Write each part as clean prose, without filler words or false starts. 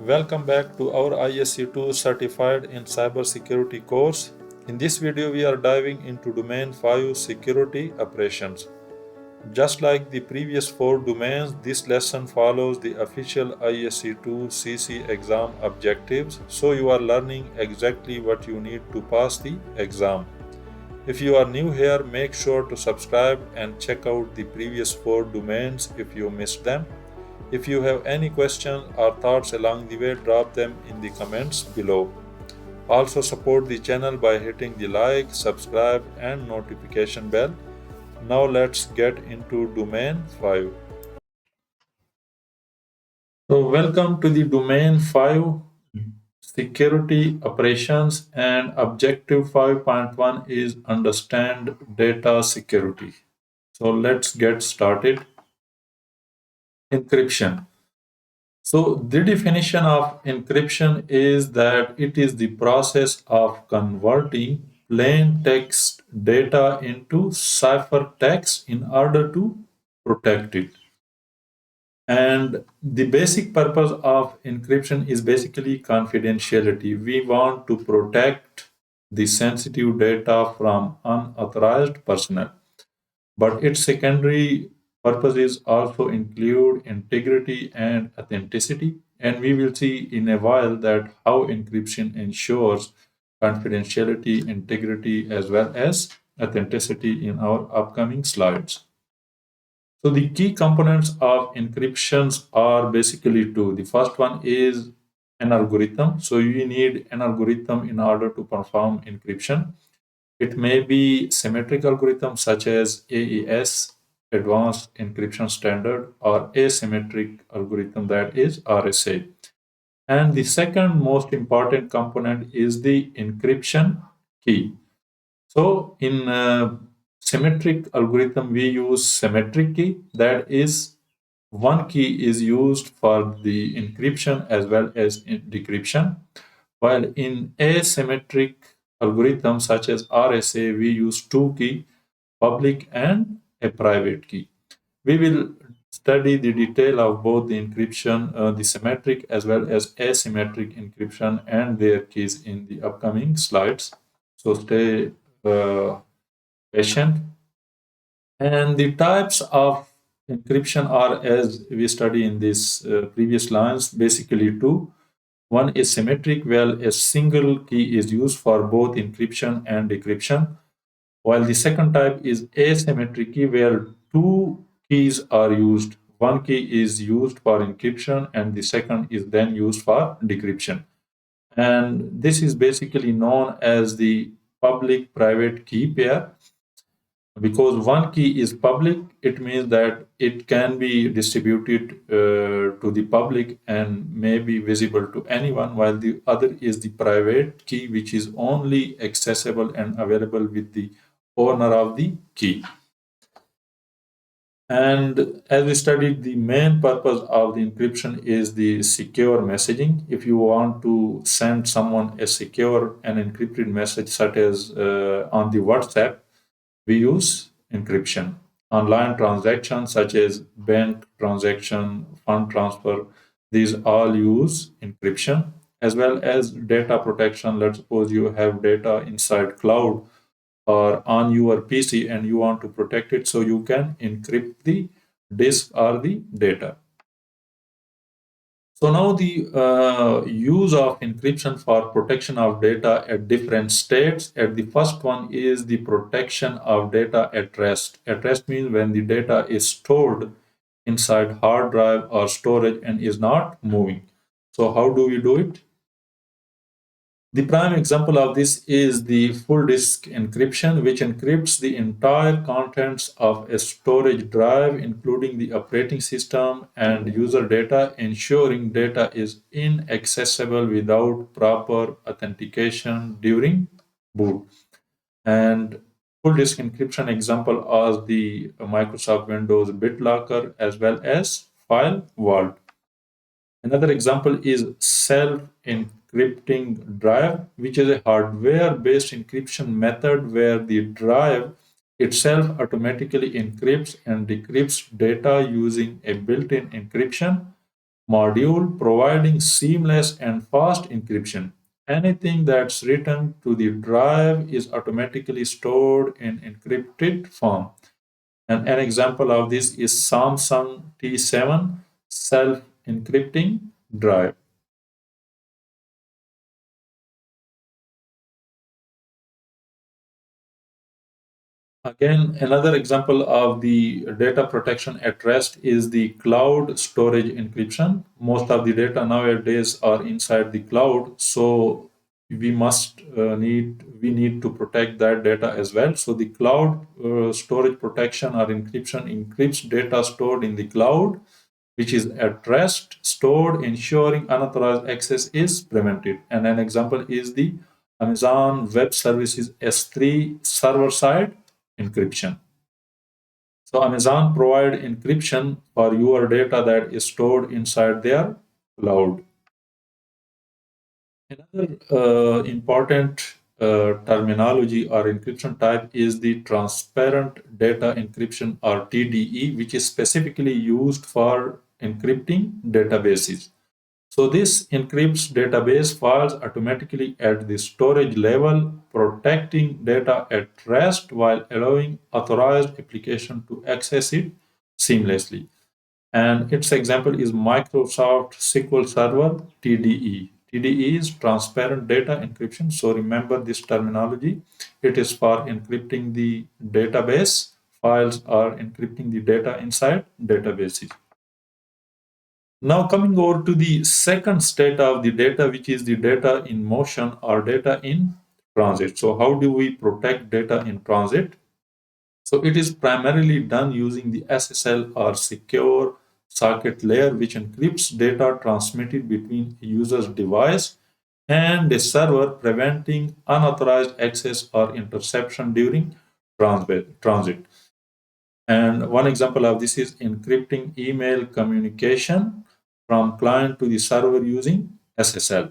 Welcome back to our ISC2 Certified in Cybersecurity course. In this video, we are diving into Domain 5 Security Operations. Just like the previous 4 domains, this lesson follows the official ISC2 CC exam objectives, so you are learning exactly what you need to pass the exam. If you are new here, make sure to subscribe and check out the previous 4 domains if you missed them. If you have any questions or thoughts along the way, drop them in the comments below. Also support the channel by hitting the like, subscribe and notification bell. Now let's get into domain 5. So welcome to the domain 5 security operations, and objective 5.1 is understand data security. So let's get started. Encryption. So the definition of encryption is that it is the process of converting plain text data into ciphertext in order to protect it. And the basic purpose of encryption is basically confidentiality. We want to protect the sensitive data from unauthorized personnel. But its secondary purposes also include integrity and authenticity. And we will see in a while that how encryption ensures confidentiality, integrity, as well as authenticity in our upcoming slides. So the key components of encryptions are basically two. The first one is an algorithm. So you need an algorithm in order to perform encryption. It may be symmetric algorithms such as AES, Advanced Encryption Standard, or asymmetric algorithm, that is RSA. And the second most important component is the encryption key. So in symmetric algorithm, we use symmetric key. That is, one key is used for the encryption as well as decryption. While in asymmetric algorithms such as RSA, we use two key, public and a private key. We will study the detail of both the encryption, the symmetric as well as asymmetric encryption and their keys in the upcoming slides. So stay patient. And the types of encryption are, as we study in these previous lines, basically two. One is symmetric, where a single key is used for both encryption and decryption, while the second type is asymmetric key, where two keys are used. One key is used for encryption, and the second is then used for decryption. And this is basically known as the public private key pair. Because one key is public, it means that it can be distributed to the public and may be visible to anyone, while the other is the private key, which is only accessible and available with the owner of the key. And as we studied, the main purpose of the encryption is the secure messaging. If you want to send someone a secure and encrypted message, such as on the WhatsApp, we use encryption. Online transactions such as bank transaction, fund transfer, these all use encryption, as well as data protection. Let's suppose you have data inside cloud or on your PC and you want to protect it, so you can encrypt the disk or the data. So now the use of encryption for protection of data at different states. At the first one is the protection of data at rest. At rest means when the data is stored inside hard drive or storage and is not moving. So how do we do it? The prime example of this is the full disk encryption, which encrypts the entire contents of a storage drive, including the operating system and user data, ensuring data is inaccessible without proper authentication during boot. And full disk encryption example are the Microsoft Windows BitLocker as well as File Vault. Another example is self-encrypting drive, which is a hardware-based encryption method where the drive itself automatically encrypts and decrypts data using a built-in encryption module providing seamless and fast encryption. Anything that's written to the drive is automatically stored in encrypted form. And an example of this is Samsung T7 self-encrypting drive. Again, another example of the data protection at rest is the cloud storage encryption. Most of the data nowadays are inside the cloud, so we need to protect that data as well. So the cloud storage protection or encryption encrypts data stored in the cloud, which is at rest, stored, ensuring unauthorized access is prevented. And an example is the Amazon Web Services S3 server side encryption. So Amazon provide encryption for your data that is stored inside their cloud. Another important terminology or encryption type is the transparent data encryption or TDE, which is specifically used for encrypting databases. So this encrypts database files automatically at the storage level, protecting data at rest while allowing authorized application to access it seamlessly. And its example is Microsoft SQL Server TDE. TDE is transparent data encryption. So remember this terminology. It is for encrypting the database files or encrypting the data inside databases. Now coming over to the second state of the data, which is the data in motion or data in transit. So how do we protect data in transit? So it is primarily done using the SSL or secure socket layer, which encrypts data transmitted between a user's device and a server, preventing unauthorized access or interception during transit. And one example of this is encrypting email communication from client to the server using SSL.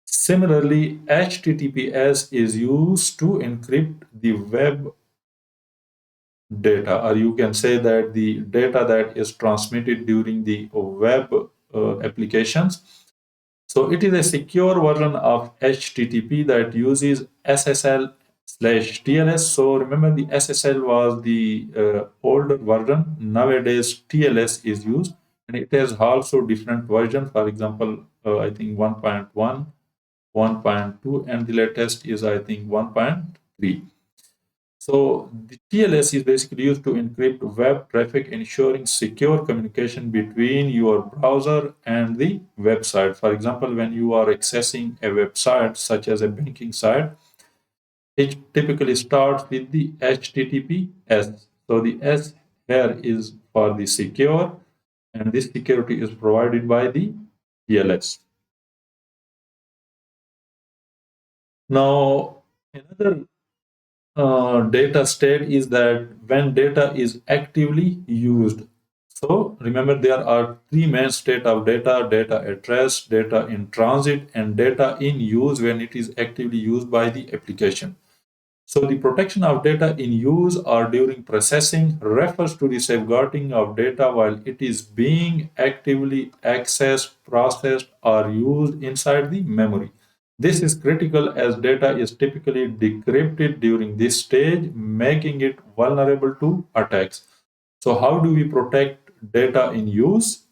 Similarly, HTTPS is used to encrypt the web data, or you can say that the data that is transmitted during the web applications. So it is a secure version of HTTP that uses SSL slash TLS. So remember, the SSL was the older version. Nowadays, TLS is used, and it has also different versions. For example, I think 1.1, 1.2, and the latest is I think 1.3. So the TLS is basically used to encrypt web traffic, ensuring secure communication between your browser and the website. For example, when you are accessing a website such as a banking site, it typically starts with the HTTPS. So the S here is for the secure, and this security is provided by the TLS. Now, another data state is that when data is actively used. So remember, there are three main state of data: data at rest, data in transit, and data in use when it is actively used by the application. So the protection of data in use or during processing refers to the safeguarding of data while it is being actively accessed, processed, or used inside the memory. This is critical as data is typically decrypted during this stage, making it vulnerable to attacks. So how do we protect data in use?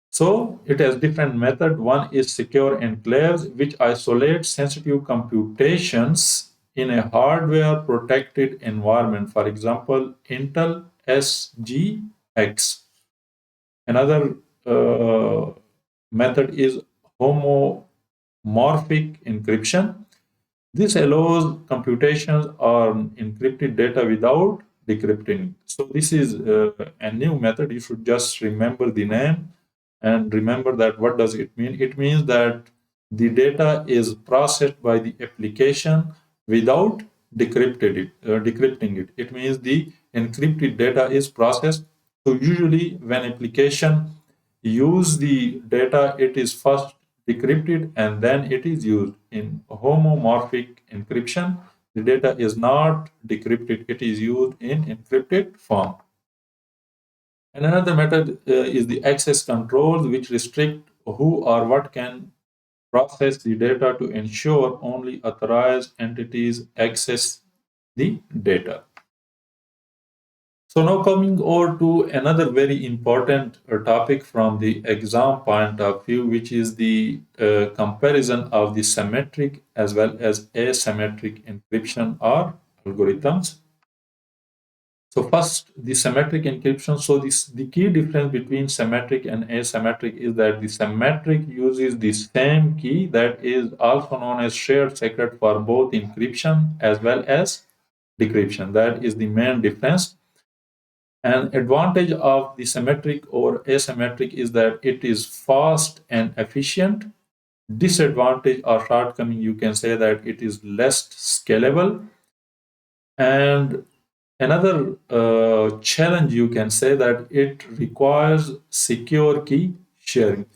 So it has different method. One is secure enclaves, which isolate sensitive computations in a hardware protected environment. For example, Intel SGX. Another method is homomorphic encryption. This allows computations on encrypted data without decrypting. So this is a new method. You should just remember the name and remember that what does it mean. It means that the data is processed by the application without decrypting it. It means the encrypted data is processed. So usually when application use the data, it is first decrypted and then it is used. In homomorphic encryption, the data is not decrypted, it is used in encrypted form. And another method is the access controls, which restrict who or what can process the data to ensure only authorized entities access the data. So now coming over to another very important topic from the exam point of view, which is the comparison of the symmetric as well as asymmetric encryption or algorithms. So first, the symmetric encryption. So this the key difference between symmetric and asymmetric is that the symmetric uses the same key that is also known as shared secret for both encryption as well as decryption. That is the main difference. An advantage of the symmetric or asymmetric is that it is fast and efficient. Disadvantage or shortcoming, you can say that it is less scalable. And another challenge, you can say that it requires secure key sharing.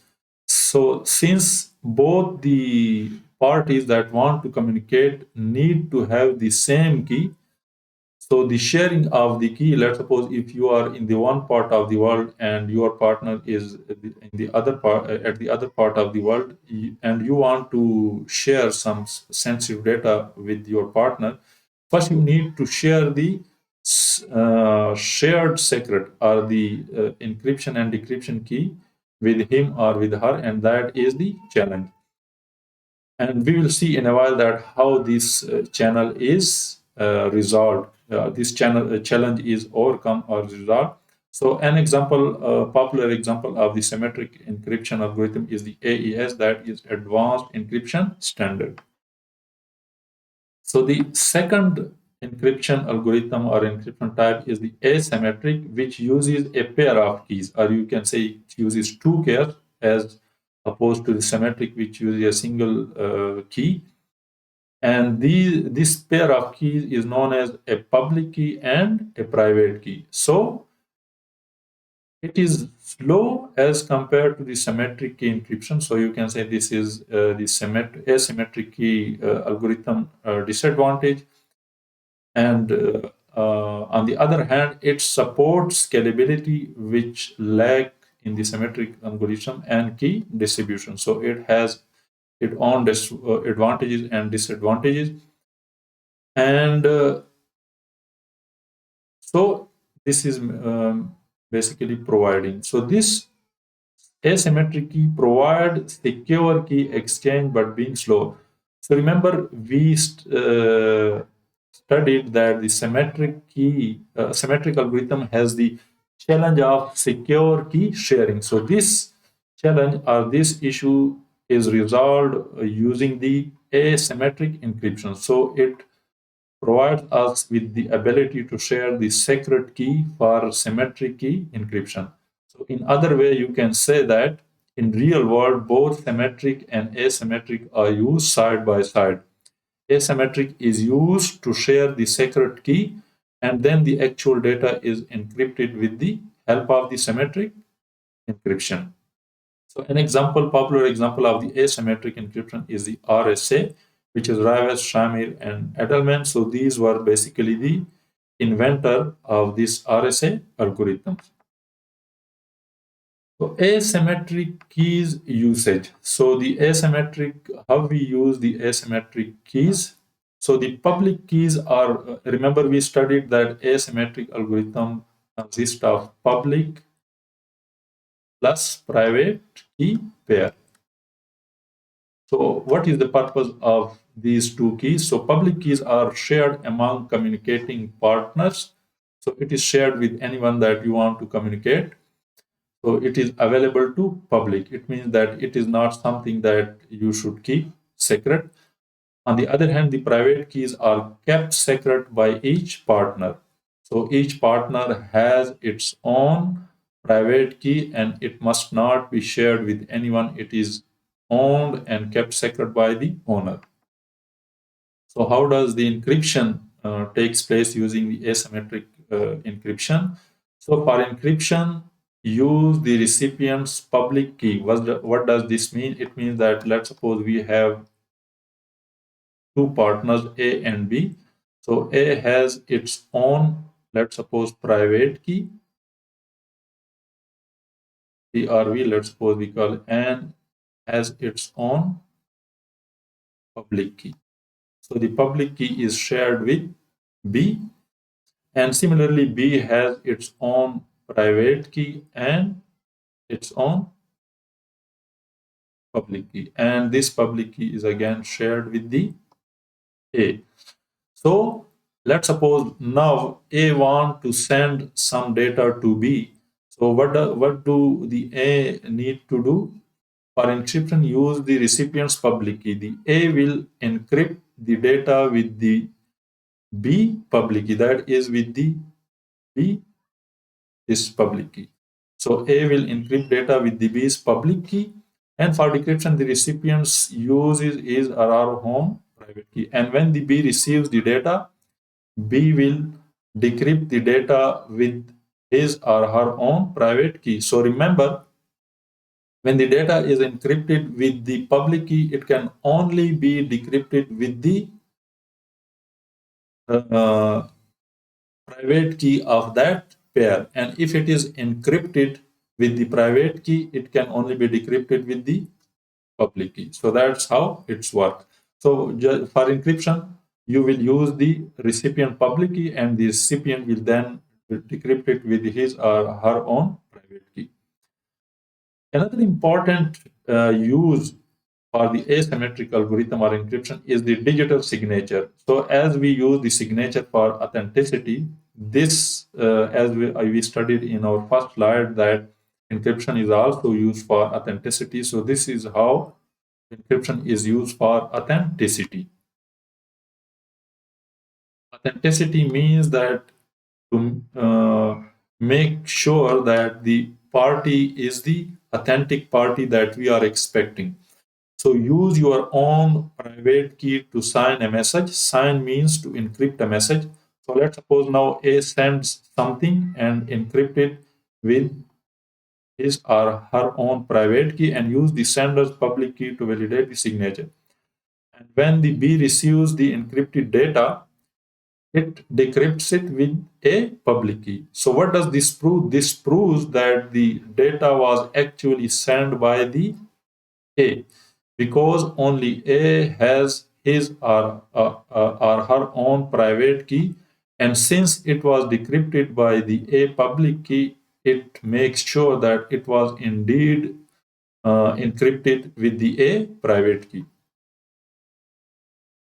So, since both the parties that want to communicate need to have the same key, so the sharing of the key, let's suppose if you are in the one part of the world and your partner is in the other part at the other part of the world, and you want to share some sensitive data with your partner, first you need to share the shared secret or the encryption and decryption key with him or with her, and that is the challenge. And we will see in a while that how this channel is resolved. This channel challenge is overcome or resolved. So an example, popular example of the symmetric encryption algorithm is the AES, that is Advanced Encryption Standard. So the second encryption algorithm or encryption type is the asymmetric, which uses a pair of keys, or you can say it uses two pairs as opposed to the symmetric, which uses a single key. And this pair of keys is known as a public key and a private key. So it is slow as compared to the symmetric key encryption. So you can say this is the asymmetric key algorithm disadvantage. And on the other hand, it supports scalability, which lack in the symmetric algorithm and key distribution. So it has its own advantages and disadvantages. And so this is basically providing. So this asymmetric key provide secure key exchange but being slow. So remember we studied that the symmetric algorithm has the challenge of secure key sharing. So this challenge or this issue is resolved using the asymmetric encryption. So it provides us with the ability to share the secret key for symmetric key encryption. So in other way, you can say that in real world, both symmetric and asymmetric are used side by side. Asymmetric is used to share the secret key, and then the actual data is encrypted with the help of the symmetric encryption. So an example, popular example of the asymmetric encryption is the RSA, which is Rivest, Shamir, and Edelman. So these were basically the inventor of this RSA algorithm. So asymmetric keys usage. So the asymmetric, how we use the asymmetric keys. So the public keys are, remember we studied that asymmetric algorithm consists of public plus private key pair. So what is the purpose of these two keys? So public keys are shared among communicating partners. So it is shared with anyone that you want to communicate. So it is available to public. It means that it is not something that you should keep secret. On the other hand, the private keys are kept secret by each partner. So each partner has its own private key and it must not be shared with anyone. It is owned and kept secret by the owner. So how does the encryption takes place using the asymmetric encryption? So for encryption, use the recipient's public key. What does this mean? It means that let's suppose we have two partners A and B. So A has its own, let's suppose, private key, TRV, let's suppose we call N as its own public key. So the public key is shared with B, and similarly, B has its own private key and its own public key. And this public key is again shared with the A. So let's suppose now A want to send some data to B. So what do the A need to do? For encryption, use the recipient's public key. The A will encrypt the data with the B public key, that is with the B is public key. So A will encrypt data with the B's public key, and for decryption, the recipient's use is our home private key. And when the B receives the data, B will decrypt the data with his or her own private key. So remember, when the data is encrypted with the public key, it can only be decrypted with the uh, private key of that pair. And if it is encrypted with the private key, it can only be decrypted with the public key. So that's how it's work. So for encryption, you will use the recipient public key, and the recipient will then decrypt it with his or her own private key. Another important use for the asymmetric algorithm or encryption is the digital signature. So as we use the signature for authenticity, this, as we studied in our first slide, that encryption is also used for authenticity. So this is how encryption is used for authenticity. Authenticity means that to make sure that the party is the authentic party that we are expecting. So use your own private key to sign a message. Sign means to encrypt a message. So let's suppose now A sends something and encrypt it with his or her own private key and use the sender's public key to validate the signature. And when the B receives the encrypted data, it decrypts it with a public key. So what does this prove? This proves that the data was actually sent by the A, because only A has his or her own private key, and since it was decrypted by the A public key, it makes sure that it was indeed encrypted with the A private key.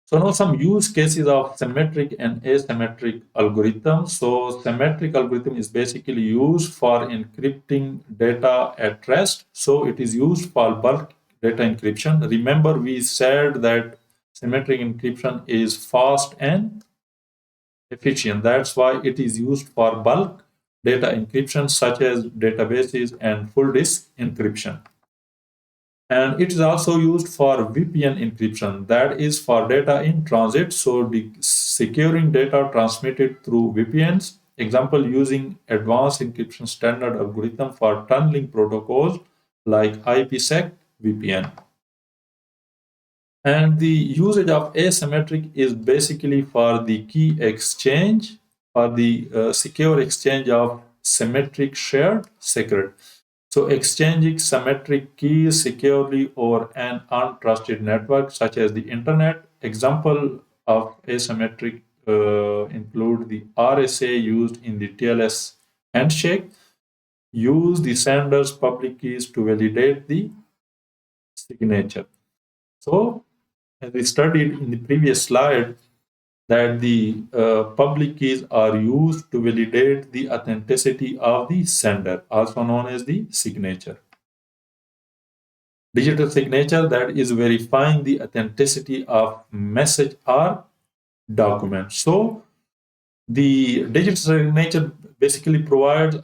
So now some use cases of symmetric and asymmetric algorithms. So symmetric algorithm is basically used for encrypting data at rest. So it is used for bulk data encryption. Remember, we said that symmetric encryption is fast and efficient. That's why it is used for bulk data encryption, such as databases and full disk encryption. And it is also used for VPN encryption, that is for data in transit. So securing data transmitted through VPNs, example using advanced encryption standard algorithm for tunneling protocols like IPsec VPN. And the usage of asymmetric is basically for the key exchange, for the secure exchange of symmetric shared secret. So exchanging symmetric keys securely over an untrusted network such as the internet. Example of asymmetric include the RSA used in the TLS handshake. Use the sender's public keys to validate the signature. So as we studied in the previous slide, that the public keys are used to validate the authenticity of the sender, also known as the signature. Digital signature, that is verifying the authenticity of message or document. So the digital signature basically provides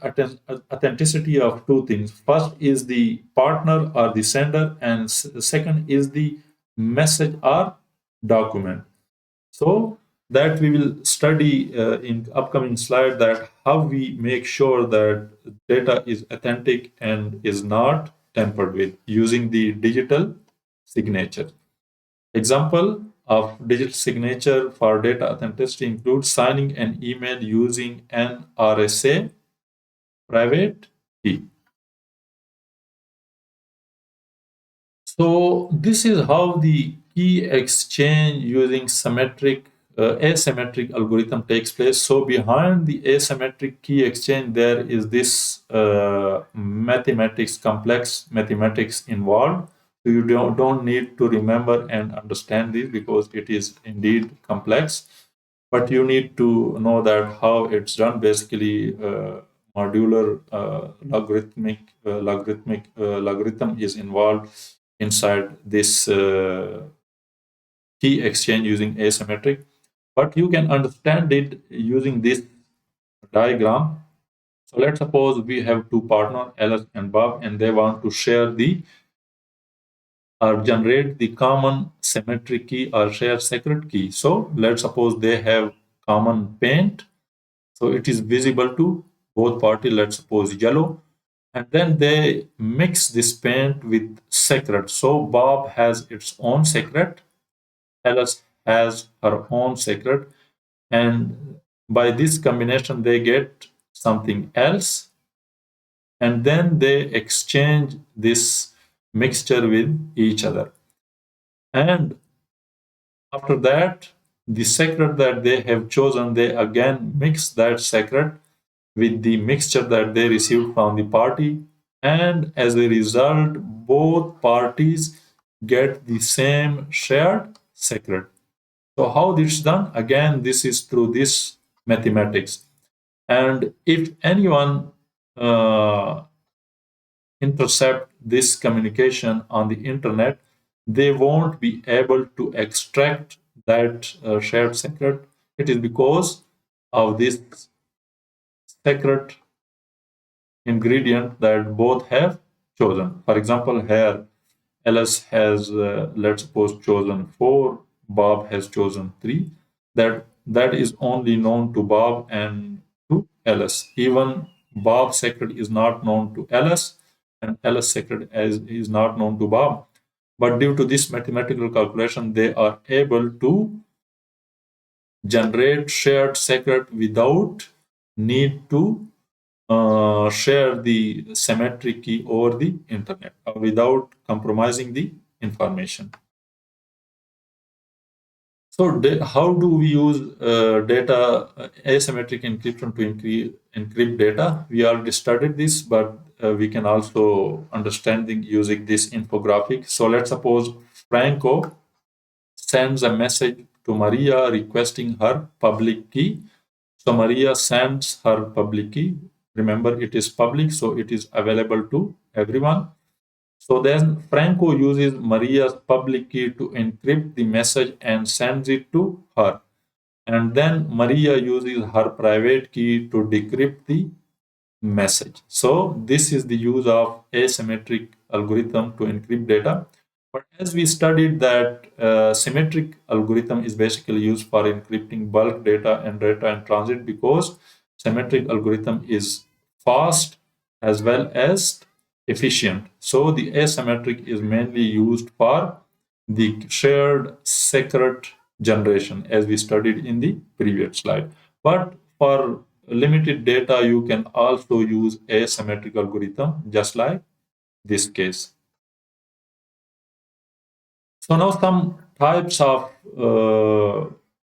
authenticity of two things. First is the partner or the sender, and second is the message or document. So that we will study in upcoming slide, that how we make sure that data is authentic and is not tampered with using the digital signature. Example of digital signature for data authenticity includes signing an email using an RSA private key. So this is how the key exchange using asymmetric algorithm takes place. So behind the asymmetric key exchange, there is this complex mathematics involved. So you don't need to remember and understand this because it is indeed complex, but you need to know that how it's done. Basically, modular logarithm is involved inside this key exchange using asymmetric, but you can understand it using this diagram. So let's suppose we have two partners, Alice and Bob, and they want to share the or generate the common symmetric key or share secret key. So let's suppose they have common paint, so it is visible to both parties. Let's suppose yellow, and then they mix this paint with secret. So Bob has its own secret, Alice has her own secret, and by this combination they get something else, and then they exchange this mixture with each other. And after that, the secret that they have chosen, they again mix that secret with the mixture that they received from the party, and as a result both parties get the same shared secret. So how this is done? Again, this is through this mathematics. And if anyone intercept this communication on the internet, they won't be able to extract that shared secret. It is because of this secret ingredient that both have chosen. For example, here Alice has, let's suppose, chosen 4, Bob has chosen 3. That is only known to Bob and to Alice. Even Bob's secret is not known to Alice, and Alice's secret is not known to Bob. But due to this mathematical calculation, they are able to generate shared secret without need to share the symmetric key over the internet without compromising the information. So how do we use data asymmetric encryption to encrypt data? We already studied this, but we can also understanding using this infographic. So let's suppose Franco sends a message to Maria requesting her public key. So Maria sends her public key. Remember, it is public, so it is available to everyone. So then Franco uses Maria's public key to encrypt the message and sends it to her. And then Maria uses her private key to decrypt the message. So this is the use of asymmetric algorithm to encrypt data. But as we studied that symmetric algorithm is basically used for encrypting bulk data and data in transit, because symmetric algorithm is fast as well as efficient. So the asymmetric is mainly used for the shared secret generation, as we studied in the previous slide. But for limited data, you can also use asymmetric algorithm, just like this case. So now some types of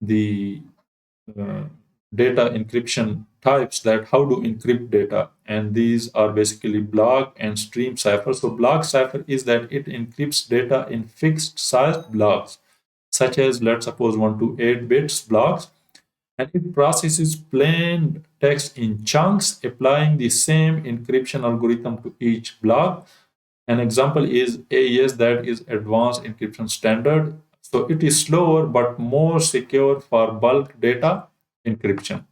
the uh, data encryption types, that how to encrypt data, and these are basically block and stream cipher. So block cipher is that it encrypts data in fixed size blocks, such as let's suppose 1 to 8 bits blocks, and it processes plain text in chunks, applying the same encryption algorithm to each block. An example is AES, that is Advanced Encryption Standard. So it is slower but more secure for bulk data encryption.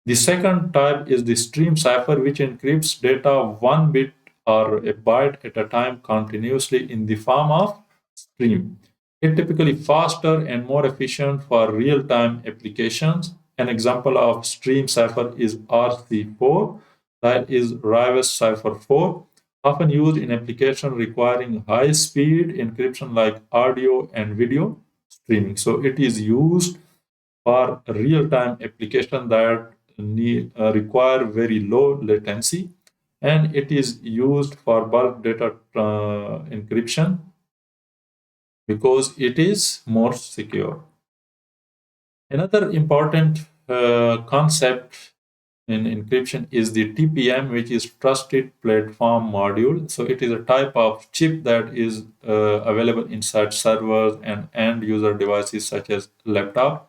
The second type is the stream cipher, which encrypts data 1 bit or a byte at a time continuously in the form of stream. It typically faster and more efficient for real-time applications. An example of stream cipher is RC4, that is Reverse Cipher 4, often used in applications requiring high-speed encryption like audio and video streaming. So it is used for real-time application that require very low latency, and it is used for bulk data encryption. because it is more secure. Another important concept in encryption is the TPM, which is Trusted Platform Module. So it is a type of chip that is available inside servers and end user devices such as laptop.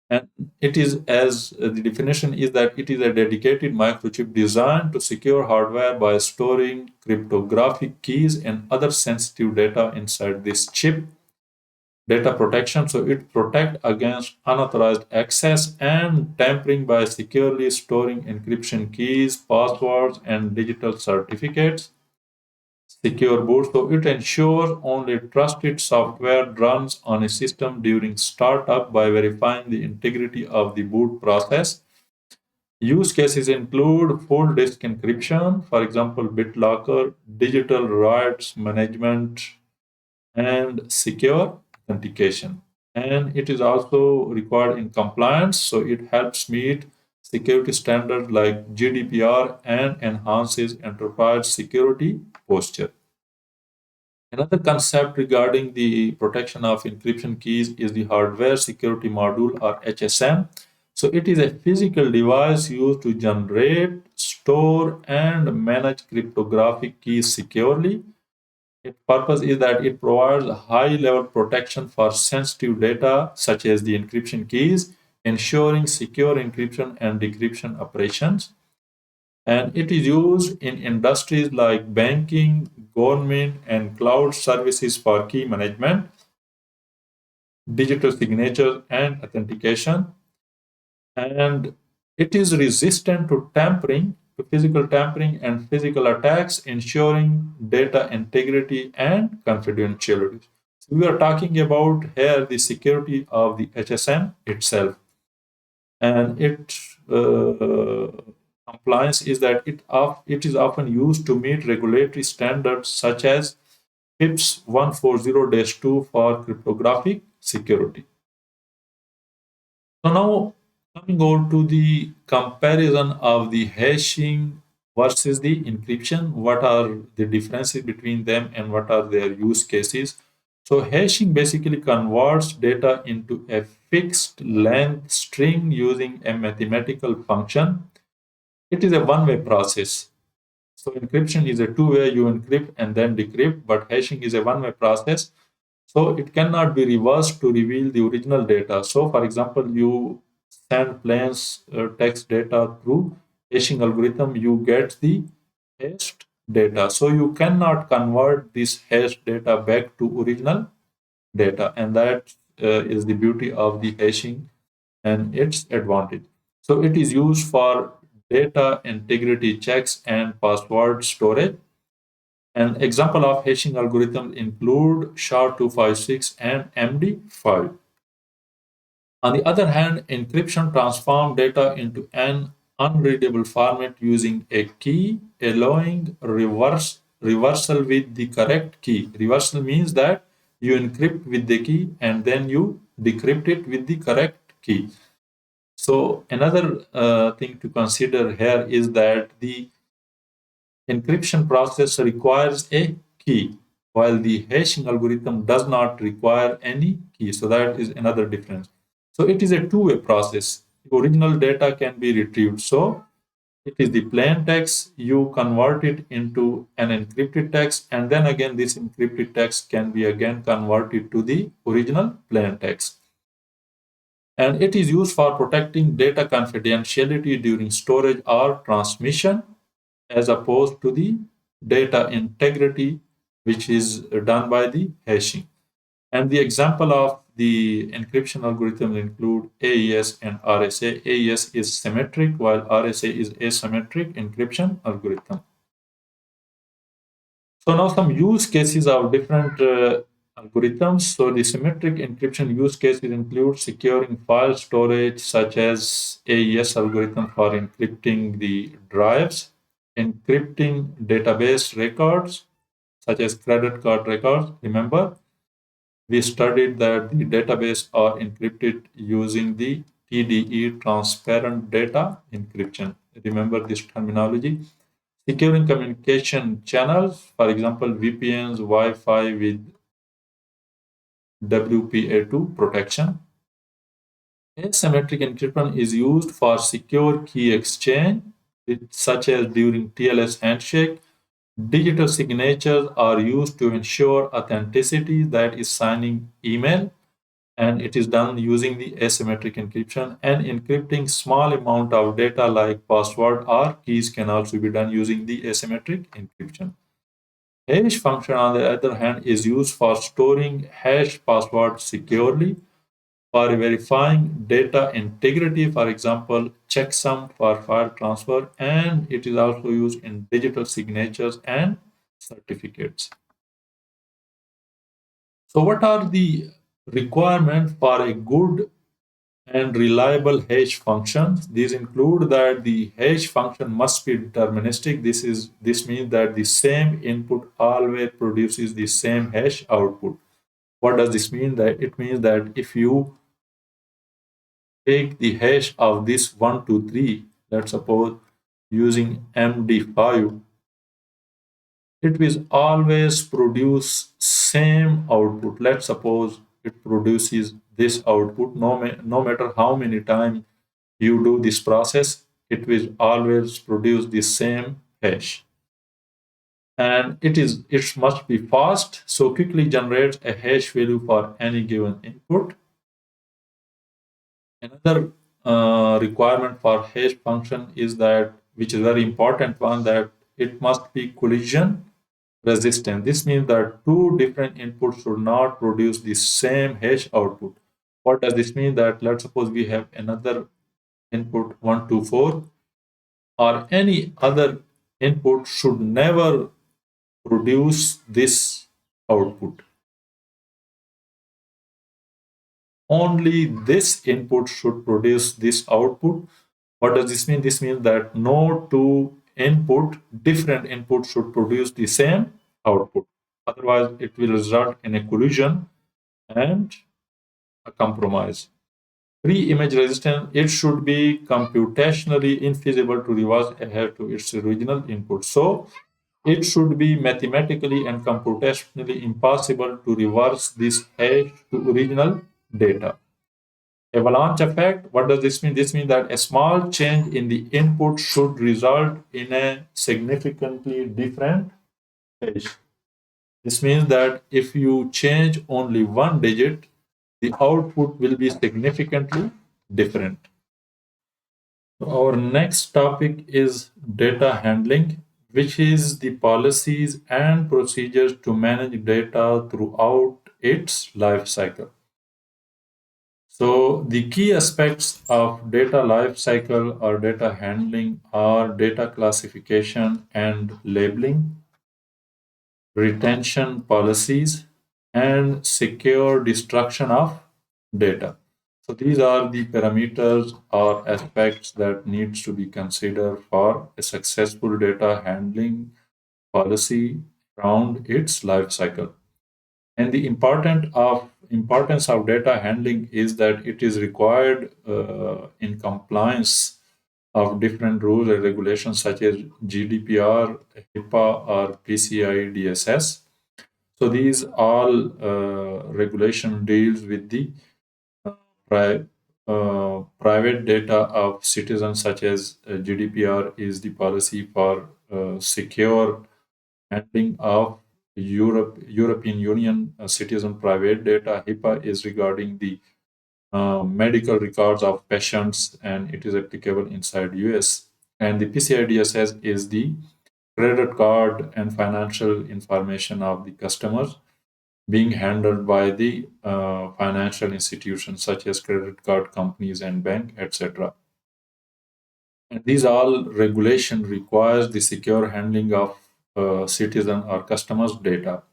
And it is, as the definition is, that it is a dedicated microchip designed to secure hardware by storing cryptographic keys and other sensitive data inside this chip. Data protection, so it protects against unauthorized access and tampering by securely storing encryption keys, passwords, and digital certificates. Secure boot, so it ensures only trusted software runs on a system during startup by verifying the integrity of the boot process. Use cases include full disk encryption, for example, BitLocker, digital rights management, and secure authentication. And it is also required in compliance, so it helps meet security standards like GDPR and enhances enterprise security posture. Another concept regarding the protection of encryption keys is the hardware security module, or HSM. So it is a physical device used to generate, store, and manage cryptographic keys securely. Its purpose is that it provides high level protection for sensitive data, such as the encryption keys, ensuring secure encryption and decryption operations. And it is used in industries like banking, government, and cloud services for key management, digital signature, and authentication. And it is resistant to tampering, to physical tampering and physical attacks, ensuring data integrity and confidentiality. So we are talking about here the security of the HSM itself, and its compliance is that it is often used to meet regulatory standards such as PIPS 140-2 for cryptographic security. So now coming over to the comparison of the hashing versus the encryption, what are the differences between them and what are their use cases? So hashing basically converts data into a fixed length string using a mathematical function. It is a one-way process. So encryption is a two-way, you encrypt and then decrypt, but hashing is a one-way process. So it cannot be reversed to reveal the original data. So for example, you send plain text data through hashing algorithm, you get the hashed data. So you cannot convert this hashed data back to original data. And that is the beauty of the hashing and its advantage. So it is used for data integrity checks and password storage. An example of hashing algorithms include SHA-256 and MD5. On the other hand, encryption transforms data into an unreadable format using a key, allowing reversal with the correct key. Reversal means that you encrypt with the key and then you decrypt it with the correct key. So another thing to consider here is that the encryption process requires a key, while the hashing algorithm does not require any key. So that is another difference. So it is a two-way process. The original data can be retrieved. So it is the plain text, you convert it into an encrypted text, and then again this encrypted text can be again converted to the original plain text. And it is used for protecting data confidentiality during storage or transmission, as opposed to the data integrity, which is done by the hashing. And the example of the encryption algorithm include AES and RSA. AES is symmetric, while RSA is asymmetric encryption algorithm. So now some use cases of different algorithms. So the symmetric encryption use cases include securing file storage, such as AES algorithm for encrypting the drives, encrypting database records, such as credit card records. Remember, we studied that the database are encrypted using the TDE, transparent data encryption. Remember this terminology. Securing communication channels, for example, VPNs, Wi-Fi with WPA2 protection. Asymmetric encryption is used for secure key exchange, such as during TLS handshake. Digital signatures are used to ensure authenticity, that is signing email, and it is done using the asymmetric encryption. And encrypting small amount of data like password or keys can also be done using the asymmetric encryption. Hash function, on the other hand, is used for storing hash passwords securely, for verifying data integrity, for example, checksum for file transfer, and it is also used in digital signatures and certificates. So, what are the requirements for a good and reliable hash function? These include that the hash function must be deterministic. This means that the same input always produces the same hash output. What does this mean? That it means that if you take the hash of this 123, let's suppose using MD5, it will always produce same output. Let's suppose it produces this output. No matter how many times you do this process, it will always produce the same hash. And it must be fast, so quickly generates a hash value for any given input. Another requirement for hash function is that, which is very important one, that it must be collision resistant. This means that two different inputs should not produce the same hash output. What does this mean? That let's suppose we have another input 124, or any other input should never produce this output. Only this input should produce this output. What does this mean? This means that no two different inputs should produce the same output. Otherwise, it will result in a collision and a compromise. Pre-image resistance, it should be computationally infeasible to reverse ahead to its original input. So it should be mathematically and computationally impossible to reverse this hash to original data. Avalanche effect, what does this mean? This means that a small change in the input should result in a significantly different hash. This means that if you change only one digit, the output will be significantly different. So our next topic is data handling, which is the policies and procedures to manage data throughout its life cycle. So the key aspects of data life cycle or data handling are data classification and labeling, retention policies, and secure destruction of data. So these are the parameters or aspects that needs to be considered for a successful data handling policy around its life cycle. And the importance of data handling is that it is required in compliance of different rules and regulations such as GDPR, HIPAA, or PCI DSS. So these all regulation deals with the pri- private data of citizens, such as GDPR is the policy for secure handling of European Union citizen private data. HIPAA is regarding the medical records of patients, and it is applicable inside US. And the PCI DSS is the credit card and financial information of the customers being handled by the financial institutions such as credit card companies and bank, etc. And these all regulation requires the secure handling of citizen or customers' data.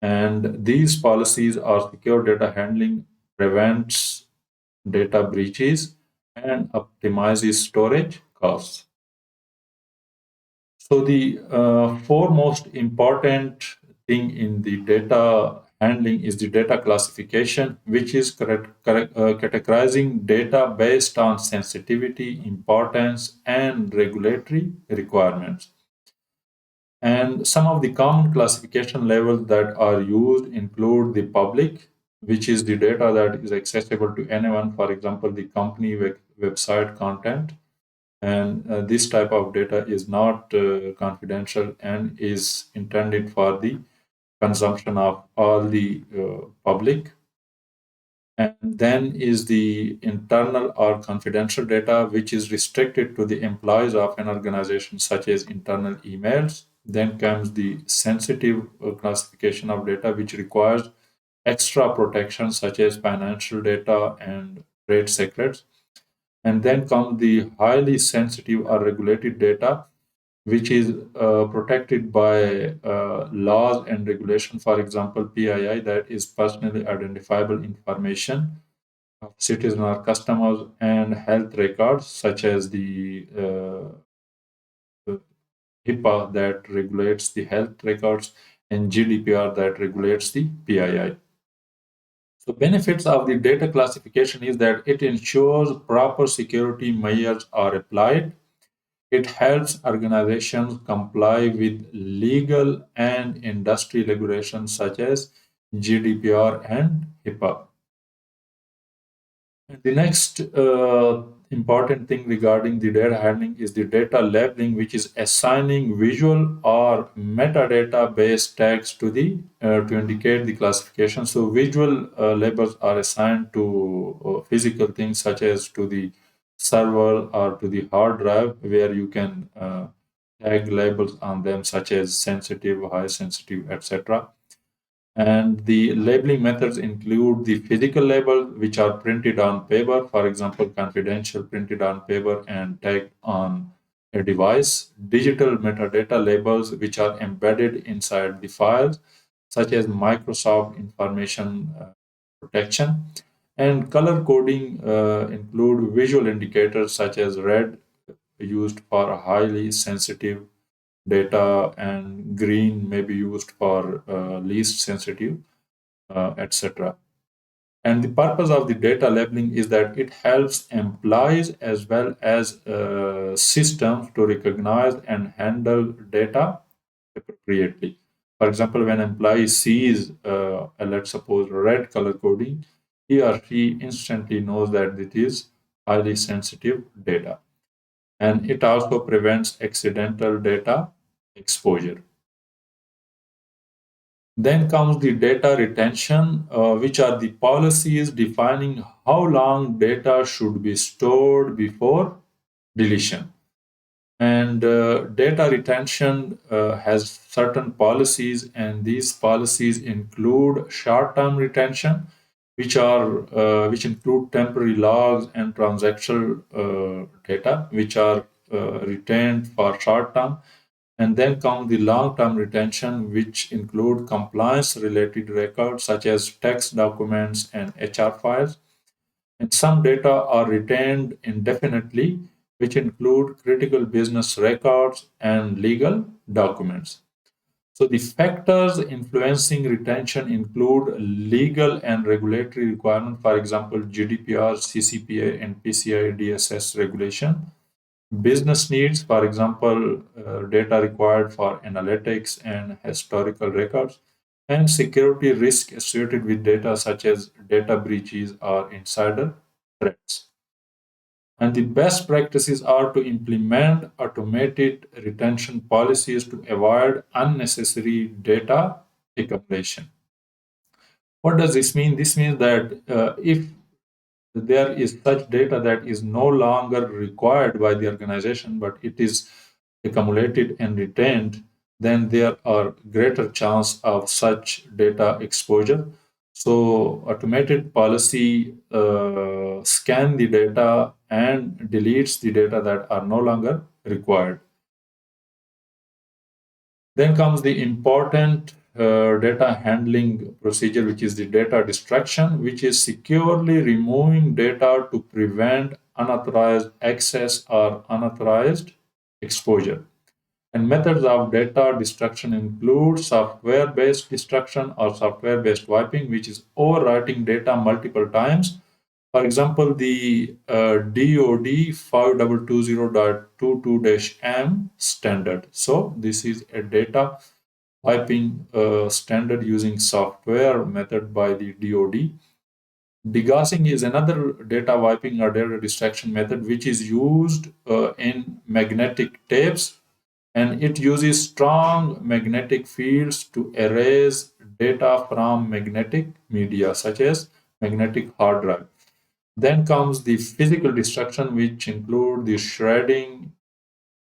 And these policies or secure data handling prevents data breaches and optimizes storage costs. So the foremost important thing in the data handling is the data classification, which is categorizing data based on sensitivity, importance, and regulatory requirements. And some of the common classification levels that are used include the public. which is the data that is accessible to anyone, for example, the company website content. And this type of data is not confidential and is intended for the consumption of all the public. And then is the internal or confidential data, which is restricted to the employees of an organization, such as internal emails. Then comes the sensitive classification of data, which requires extra protection, such as financial data and trade secrets. And then comes the highly sensitive or regulated data, which is protected by laws and regulation. For example, PII, that is personally identifiable information of citizen or customers, and health records such as the HIPAA that regulates the health records, and GDPR that regulates the PII. So benefits of the data classification is that it ensures proper security measures are applied. It helps organizations comply with legal and industry regulations such as GDPR and HIPAA. The next important thing regarding the data handling is the data labeling, which is assigning visual or metadata based tags to the to indicate the classification. So visual labels are assigned to physical things such as to the server or to the hard drive, where you can tag labels on them such as sensitive, high sensitive, etc. And the labeling methods include the physical labels, which are printed on paper, for example, confidential printed on paper and tagged on a device, digital metadata labels, which are embedded inside the files, such as Microsoft Information Protection, and color coding include visual indicators such as red, used for highly sensitive data, and green may be used for least sensitive, etc. And the purpose of the data labeling is that it helps employees as well as systems to recognize and handle data appropriately. For example, when an employee sees, let's suppose, red color coding, he or she instantly knows that it is highly sensitive data. And it also prevents accidental data exposure. Then comes the data retention, which are the policies defining how long data should be stored before deletion. And data retention has certain policies, and these policies include short-term retention, which include temporary logs and transactional data, which are retained for short term. And then come the long-term retention, which include compliance-related records such as text documents and HR files. And some data are retained indefinitely, which include critical business records and legal documents. So the factors influencing retention include legal and regulatory requirements, for example, GDPR, CCPA, and PCI DSS regulation. Business needs, for example, data required for analytics and historical records, and security risk associated with data such as data breaches or insider threats. And the best practices are to implement automated retention policies to avoid unnecessary data accumulation. What does this mean? This means that if there is such data that is no longer required by the organization, but it is accumulated and retained, then there are greater chance of such data exposure. So automated policy scan the data and deletes the data that are no longer required. Then comes the important data handling procedure, which is the data destruction, which is securely removing data to prevent unauthorized access or unauthorized exposure. And methods of data destruction include software-based destruction or software-based wiping, which is overwriting data multiple times. For example, the DoD 5220.22-M standard. So this is a data wiping standard using software method by the DoD. Degassing is another data wiping or data distraction method which is used in magnetic tapes, and it uses strong magnetic fields to erase data from magnetic media such as magnetic hard drive. Then comes the physical destruction, which include the shredding,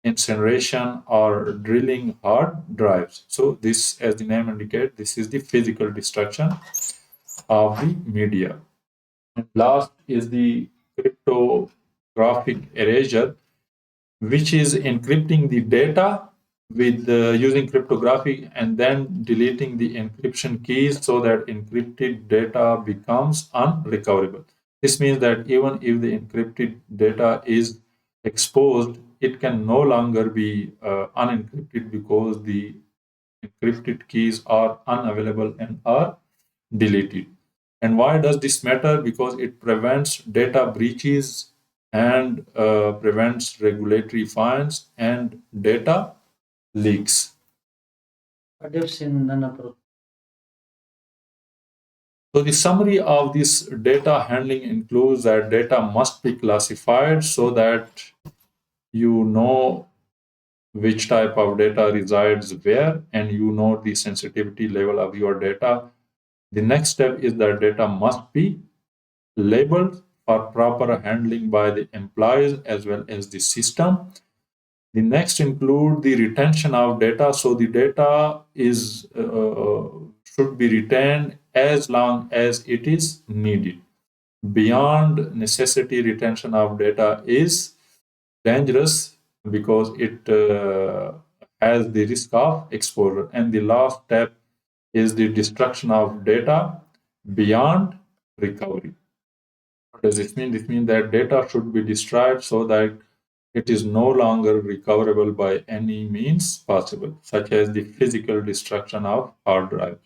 incineration, or drilling hard drives. So this, as the name indicates, this is the physical destruction of the media. And last is the cryptographic erasure, which is encrypting the data with using cryptography and then deleting the encryption keys so that encrypted data becomes unrecoverable. This means that even if the encrypted data is exposed, it can no longer be unencrypted because the encrypted keys are unavailable and are deleted. And why does this matter? Because it prevents data breaches and prevents regulatory fines and data leaks. So the summary of this data handling includes that data must be classified so that you know which type of data resides where and you know the sensitivity level of your data. The next step is that data must be labeled for proper handling by the employees as well as the system. The next include the retention of data. So the data is should be retained as long as it is needed. Beyond necessity, retention of data is dangerous because it has the risk of exposure. And the last step is the destruction of data beyond recovery. What does this mean? This means that data should be destroyed so that it is no longer recoverable by any means possible, such as the physical destruction of hard drive.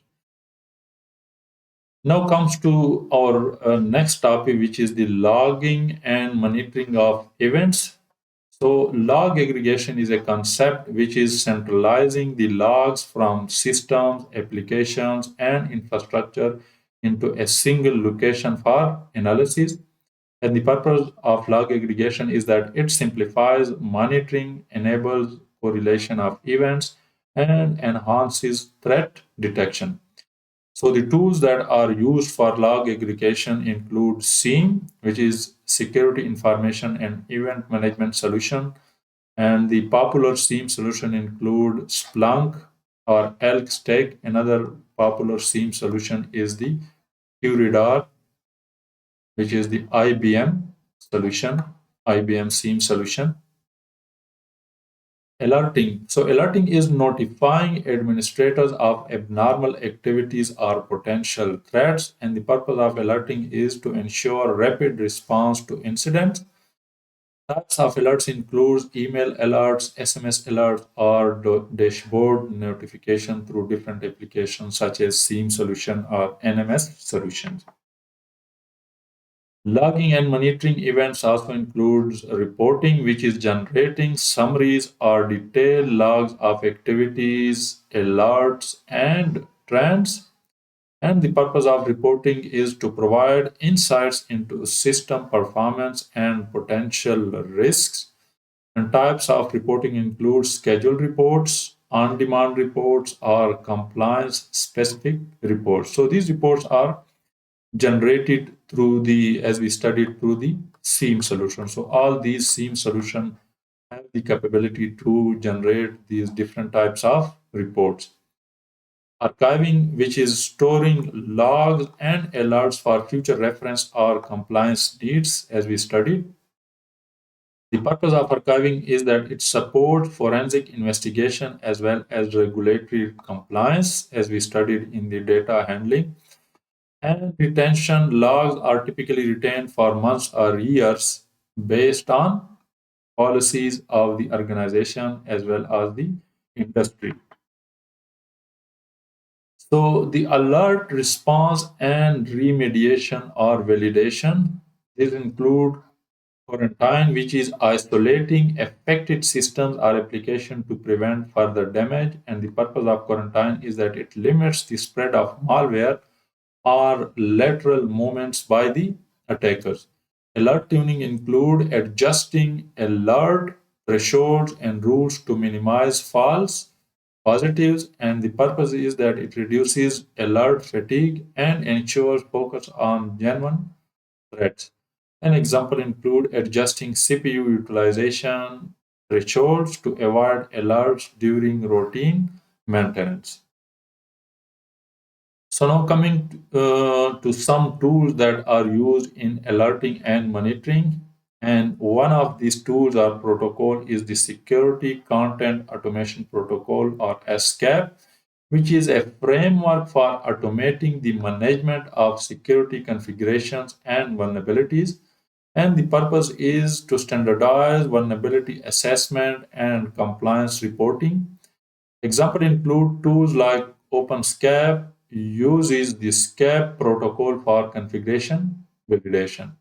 Now comes to our next topic, which is the logging and monitoring of events. So log aggregation is a concept which is centralizing the logs from systems, applications, and infrastructure into a single location for analysis. And the purpose of log aggregation is that it simplifies monitoring, enables correlation of events, and enhances threat detection. So the tools that are used for log aggregation include SIEM, which is Security Information and Event Management Solution. And the popular SIEM solution include Splunk or Elk Stack. Another popular SIEM solution is the QRadar, which is the IBM solution, IBM SIEM solution. Alerting. So alerting is notifying administrators of abnormal activities or potential threats, and the purpose of alerting is to ensure rapid response to incidents. Types of alerts includes email alerts, SMS alerts, or dashboard notification through different applications such as SIEM solution or NMS solutions. Logging and monitoring events also includes reporting, which is generating summaries or detailed logs of activities, alerts, and trends. And the purpose of reporting is to provide insights into system performance and potential risks. And types of reporting include scheduled reports, on-demand reports, or compliance-specific reports. So these reports are generated through the, as we studied, through the SIEM solution. So all these SIEM solution have the capability to generate these different types of reports. Archiving, which is storing logs and alerts for future reference or compliance needs, as we studied. The purpose of archiving is that it supports forensic investigation as well as regulatory compliance, as we studied in the data handling. And retention logs are typically retained for months or years based on policies of the organization as well as the industry. So the alert response and remediation or validation, these include Quarantine, which is isolating affected systems or application to prevent further damage. And the purpose of quarantine is that it limits the spread of malware or lateral movements by the attackers. Alert tuning include adjusting alert thresholds and rules to minimize false positives, and the purpose is that it reduces alert fatigue and ensures focus on genuine threats. An example include adjusting CPU utilization thresholds to avoid alerts during routine maintenance. So now coming to some tools that are used in alerting and monitoring. And one of these tools or protocol is the Security Content Automation Protocol or SCAP, which is a framework for automating the management of security configurations and vulnerabilities. And the purpose is to standardize vulnerability assessment and compliance reporting. Example include tools like OpenSCAP uses the SCAP protocol for configuration validation.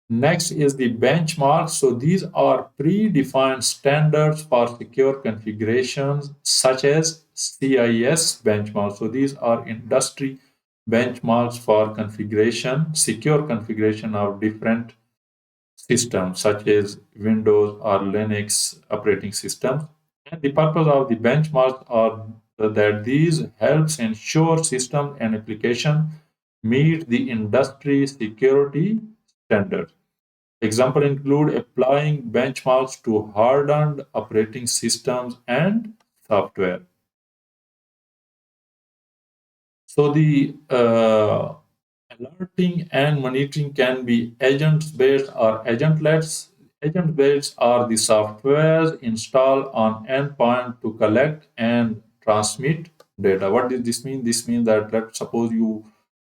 Next is the benchmarks. So these are predefined standards for secure configurations such as CIS benchmarks. So these are industry benchmarks for configuration, secure configuration of different systems such as Windows or Linux operating systems. And the purpose of the benchmarks are that these helps ensure system and application meet the industry security standards. Example include applying benchmarks to hardened operating systems and software. So the alerting and monitoring can be agent-based or agentless. Agent-based are the softwares installed on endpoint to collect and transmit data. What does this mean? This means that let's suppose you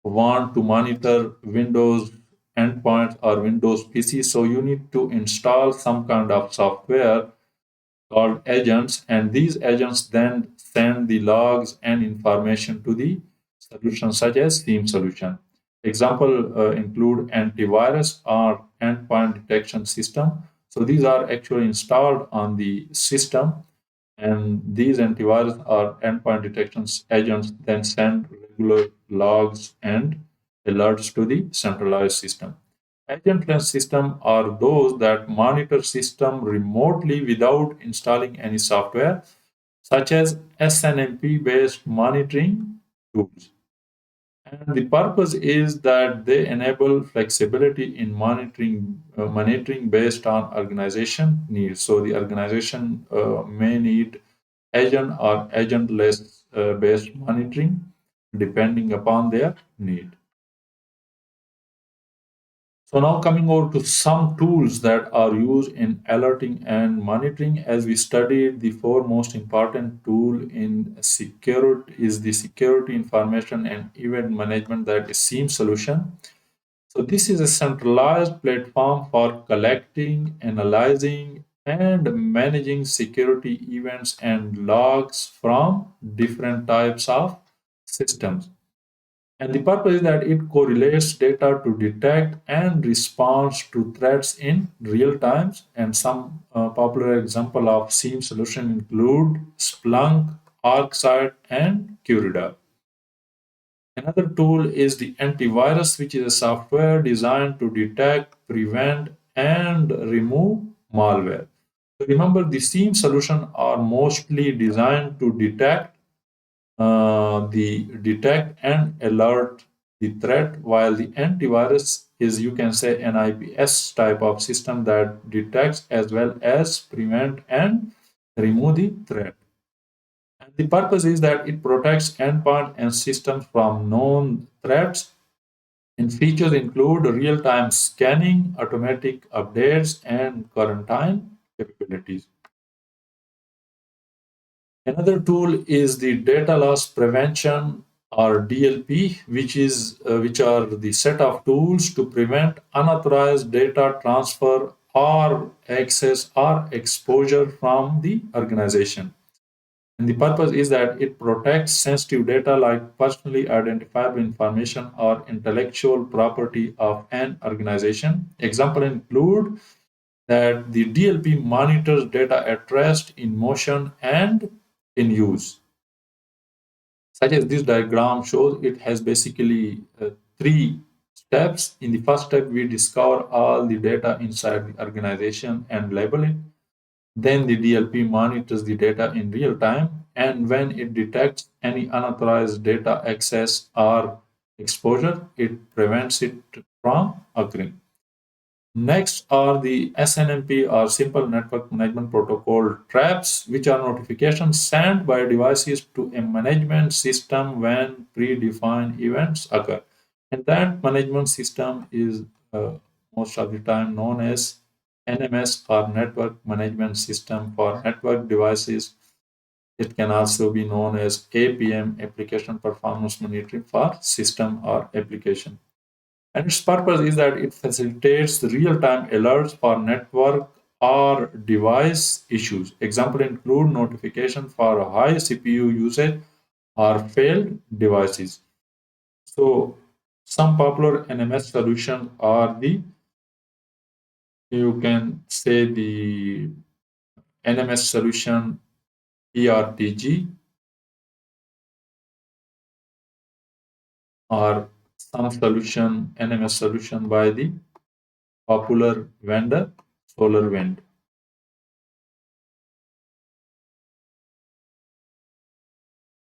want to monitor Windows endpoints or Windows PC, so you need to install some kind of software called agents, and these agents then send the logs and information to the solution such as theme solution. Example include antivirus or endpoint detection system. So these are actually installed on the system, and these antivirus or endpoint detection agents then send regular logs and alerts to the centralized system. Agentless systems are those that monitor system remotely without installing any software, such as SNMP-based monitoring tools. And the purpose is that they enable flexibility in monitoring based on organization needs. So the organization may need agent or agentless based monitoring depending upon their need. So now coming over to some tools that are used in alerting and monitoring. As we studied, the four most important tool in security is the security information and event management, that is SIEM solution. So this is a centralized platform for collecting, analyzing, and managing security events and logs from different types of systems. And the purpose is that it correlates data to detect and responds to threats in real times. And some popular example of SIEM solution include Splunk, ArcSight, and QRadar. Another tool is the antivirus, which is a software designed to detect, prevent, and remove malware. So remember, the SIEM solution are mostly designed to detect and alert the threat, while the antivirus is, you can say, an IPS type of system that detects as well as prevent and remove the threat. And the purpose is that it protects endpoint and systems from known threats. And features include real-time scanning, automatic updates, and quarantine capabilities. Another tool is the data loss prevention or DLP, which are the set of tools to prevent unauthorized data transfer or access or exposure from the organization. And the purpose is that it protects sensitive data like personally identifiable information or intellectual property of an organization. Example include that the DLP monitors data at rest, in motion, and in use. Such as this diagram shows, it has basically three steps. In the first step, we discover all the data inside the organization and label it. Then the DLP monitors the data in real time, and when it detects any unauthorized data access or exposure, it prevents it from occurring. Next are the SNMP or Simple Network Management Protocol traps, which are notifications sent by devices to a management system when predefined events occur. And that management system is most of the time known as NMS or Network Management System for network devices. It can also be known as APM, Application Performance Monitoring for system or application. And its purpose is that it facilitates real-time alerts for network or device issues. Example include notification for high CPU usage or failed devices. So some popular NMS solutions are the, you can say, the NMS solution ERTG, or some solution NMS solution by the popular vendor SolarWind.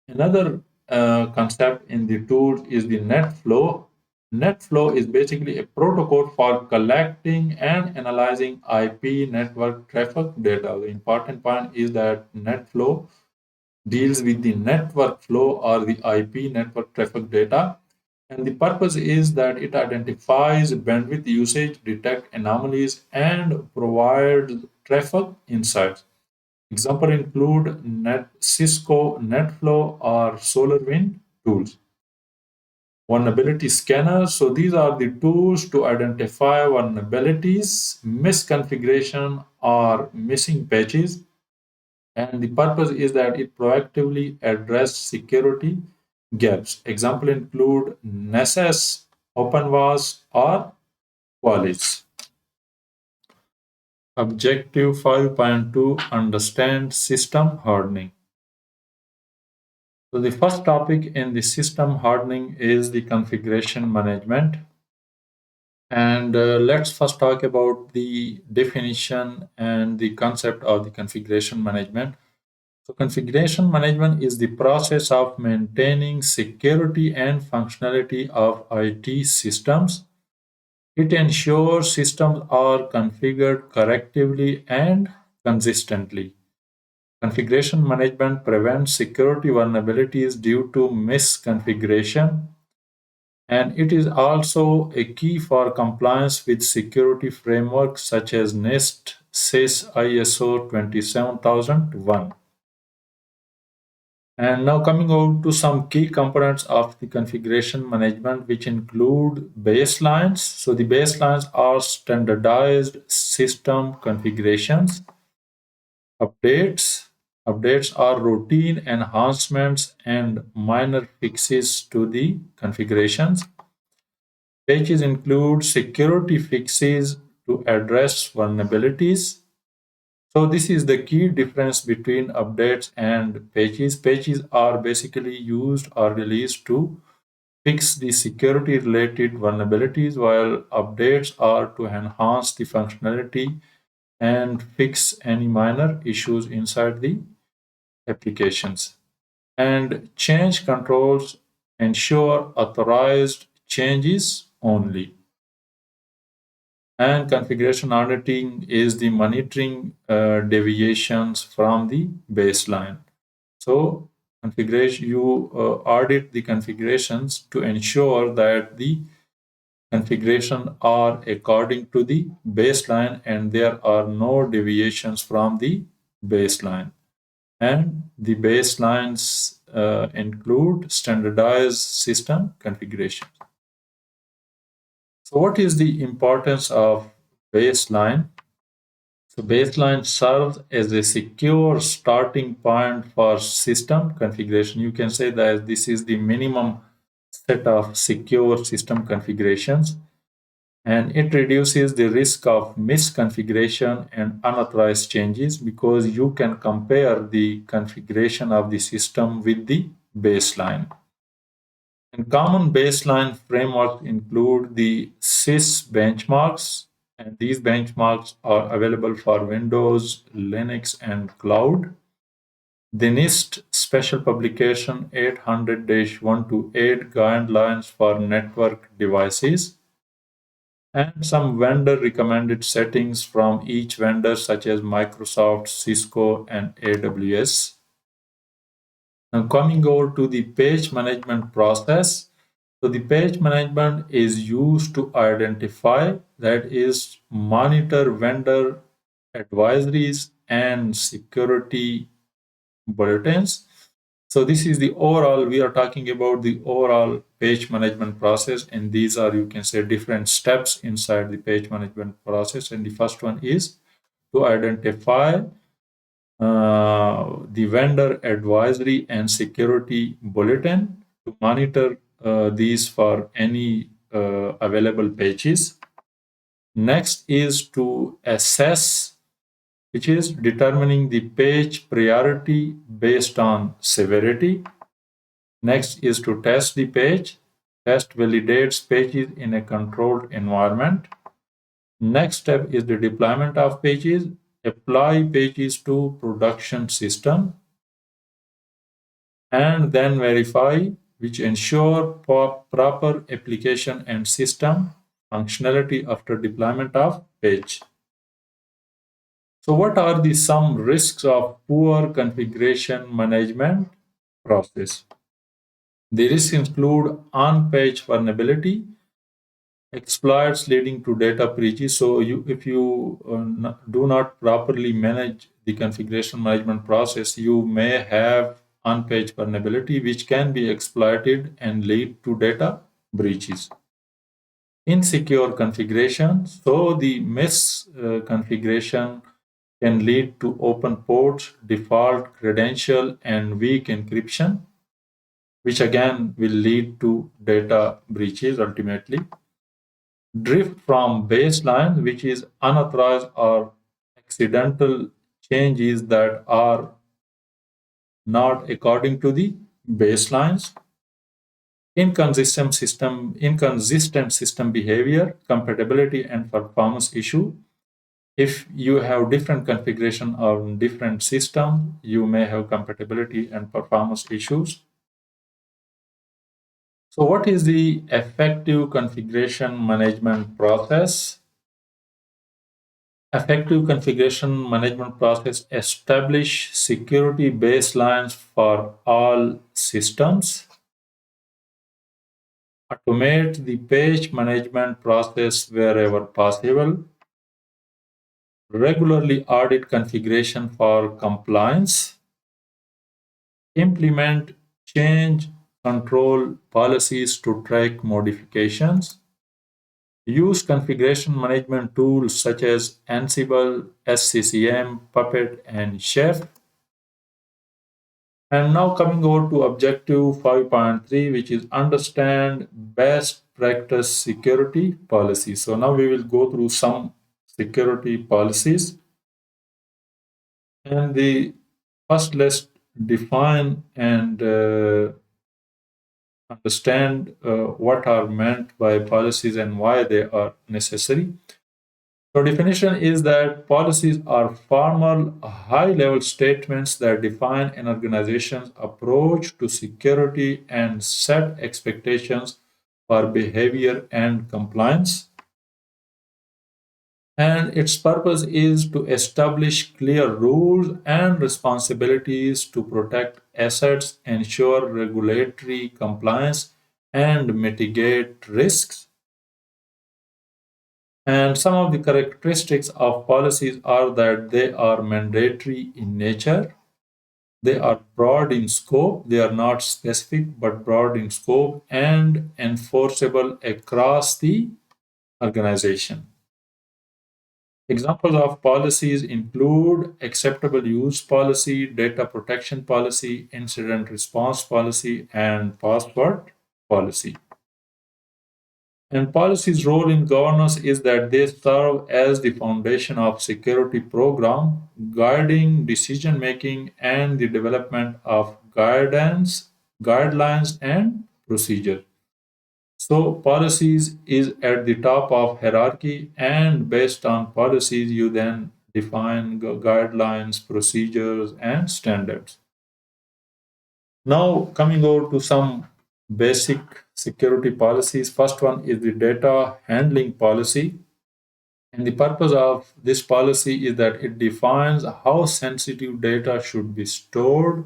Another concept in the tool is the net flow. Net flow is basically a protocol for collecting and analyzing IP network traffic data. The important point is that net flow deals with the network flow or the IP network traffic data. And the purpose is that it identifies bandwidth usage, detect anomalies, and provides traffic insights. Example include Cisco NetFlow or SolarWind tools. Vulnerability scanners. So these are the tools to identify vulnerabilities, misconfiguration, or missing patches. And the purpose is that it proactively address security gaps. Example include Nessus, OpenVAS, or Qualys. Objective 5.2 Understand System Hardening. So the first topic in the system hardening is the configuration management. And let's first talk about the definition and the concept of the configuration management. So configuration management is the process of maintaining security and functionality of IT systems. It ensures systems are configured correctly and consistently. Configuration management prevents security vulnerabilities due to misconfiguration, and it is also a key for compliance with security frameworks such as NIST, SIS, ISO 27001. And now coming on to some key components of the configuration management, which include baselines. So the baselines are standardized system configurations. Updates. Updates are routine enhancements and minor fixes to the configurations. Patches include security fixes to address vulnerabilities. So this is the key difference between updates and patches. Patches are basically used or released to fix the security related vulnerabilities, while updates are to enhance the functionality and fix any minor issues inside the applications. And change controls ensure authorized changes only. And configuration auditing is the monitoring deviations from the baseline. So configuration, you audit the configurations to ensure that the configuration are according to the baseline and there are no deviations from the baseline. And the baselines include standardized system configuration. So what is the importance of baseline? So baseline serves as a secure starting point for system configuration. You can say that this is the minimum set of secure system configurations, and it reduces the risk of misconfiguration and unauthorized changes because you can compare the configuration of the system with the baseline. And common baseline frameworks include the SIS benchmarks, and these benchmarks are available for Windows, Linux, and cloud. The NIST Special Publication 800-128 guidelines for network devices, and some vendor recommended settings from each vendor, such as Microsoft, Cisco, and AWS. Now, coming over to the page management process. So, the page management is used to identify, that is, monitor vendor advisories and security bulletins. So this is the overall, we are talking about the overall page management process, and these are, you can say, different steps inside the page management process. And the first one is to identify the vendor advisory and security bulletin, to monitor these for any available pages. Next is to assess, which is determining the page priority based on severity. Next is to test the page. Test validates pages in a controlled environment. Next step is the deployment of pages. Apply pages to production system and then verify, which ensure proper application and system functionality after deployment of page. So what are the some risks of poor configuration management process? The risks include on-page vulnerability, exploits leading to data breaches. So if you do not properly manage the configuration management process, you may have on-page vulnerability, which can be exploited and lead to data breaches. Insecure configuration. So the misconfiguration can lead to open ports, default credential, and weak encryption, which again will lead to data breaches ultimately. Drift from baseline, which is unauthorized or accidental changes that are not according to the baselines. Inconsistent system behavior, compatibility, and performance issue. If you have different configuration on different systems, you may have compatibility and performance issues. So what is the effective configuration management process? Effective configuration management process establish security baselines for all systems, automate the page management process wherever possible, regularly audit configuration for compliance, implement change control policies to track modifications, use configuration management tools such as Ansible, SCCM, Puppet, and Chef. And now coming over to objective 5.3, which is understand best practice security policies. So now we will go through some security policies. And the first, let's define and understand what are meant by policies and why they are necessary. So definition is that policies are formal, high-level statements that define an organization's approach to security and set expectations for behavior and compliance. And its purpose is to establish clear rules and responsibilities to protect assets, ensure regulatory compliance, and mitigate risks. And some of the characteristics of policies are that they are mandatory in nature, they are broad in scope, they are not specific but broad in scope, and enforceable across the organization. Examples of policies include acceptable use policy, data protection policy, incident response policy, and password policy. And policy's role in governance is that they serve as the foundation of security program, guiding decision making and the development of guidance, guidelines, and procedure. So policies is at the top of hierarchy, and based on policies, you then define guidelines, procedures, and standards. Now, coming over to some basic security policies. First one is the data handling policy. And the purpose of this policy is that it defines how sensitive data should be stored,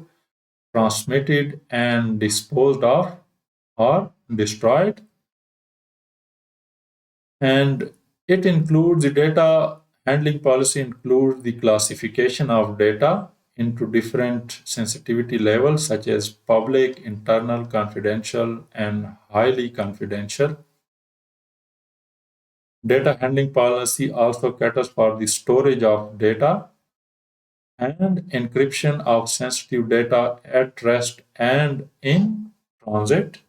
transmitted, and disposed of or destroyed. And it includes the data handling policy includes the classification of data into different sensitivity levels such as public, internal, confidential, and highly confidential. Data handling policy also caters for the storage of data and encryption of sensitive data at rest and in transit.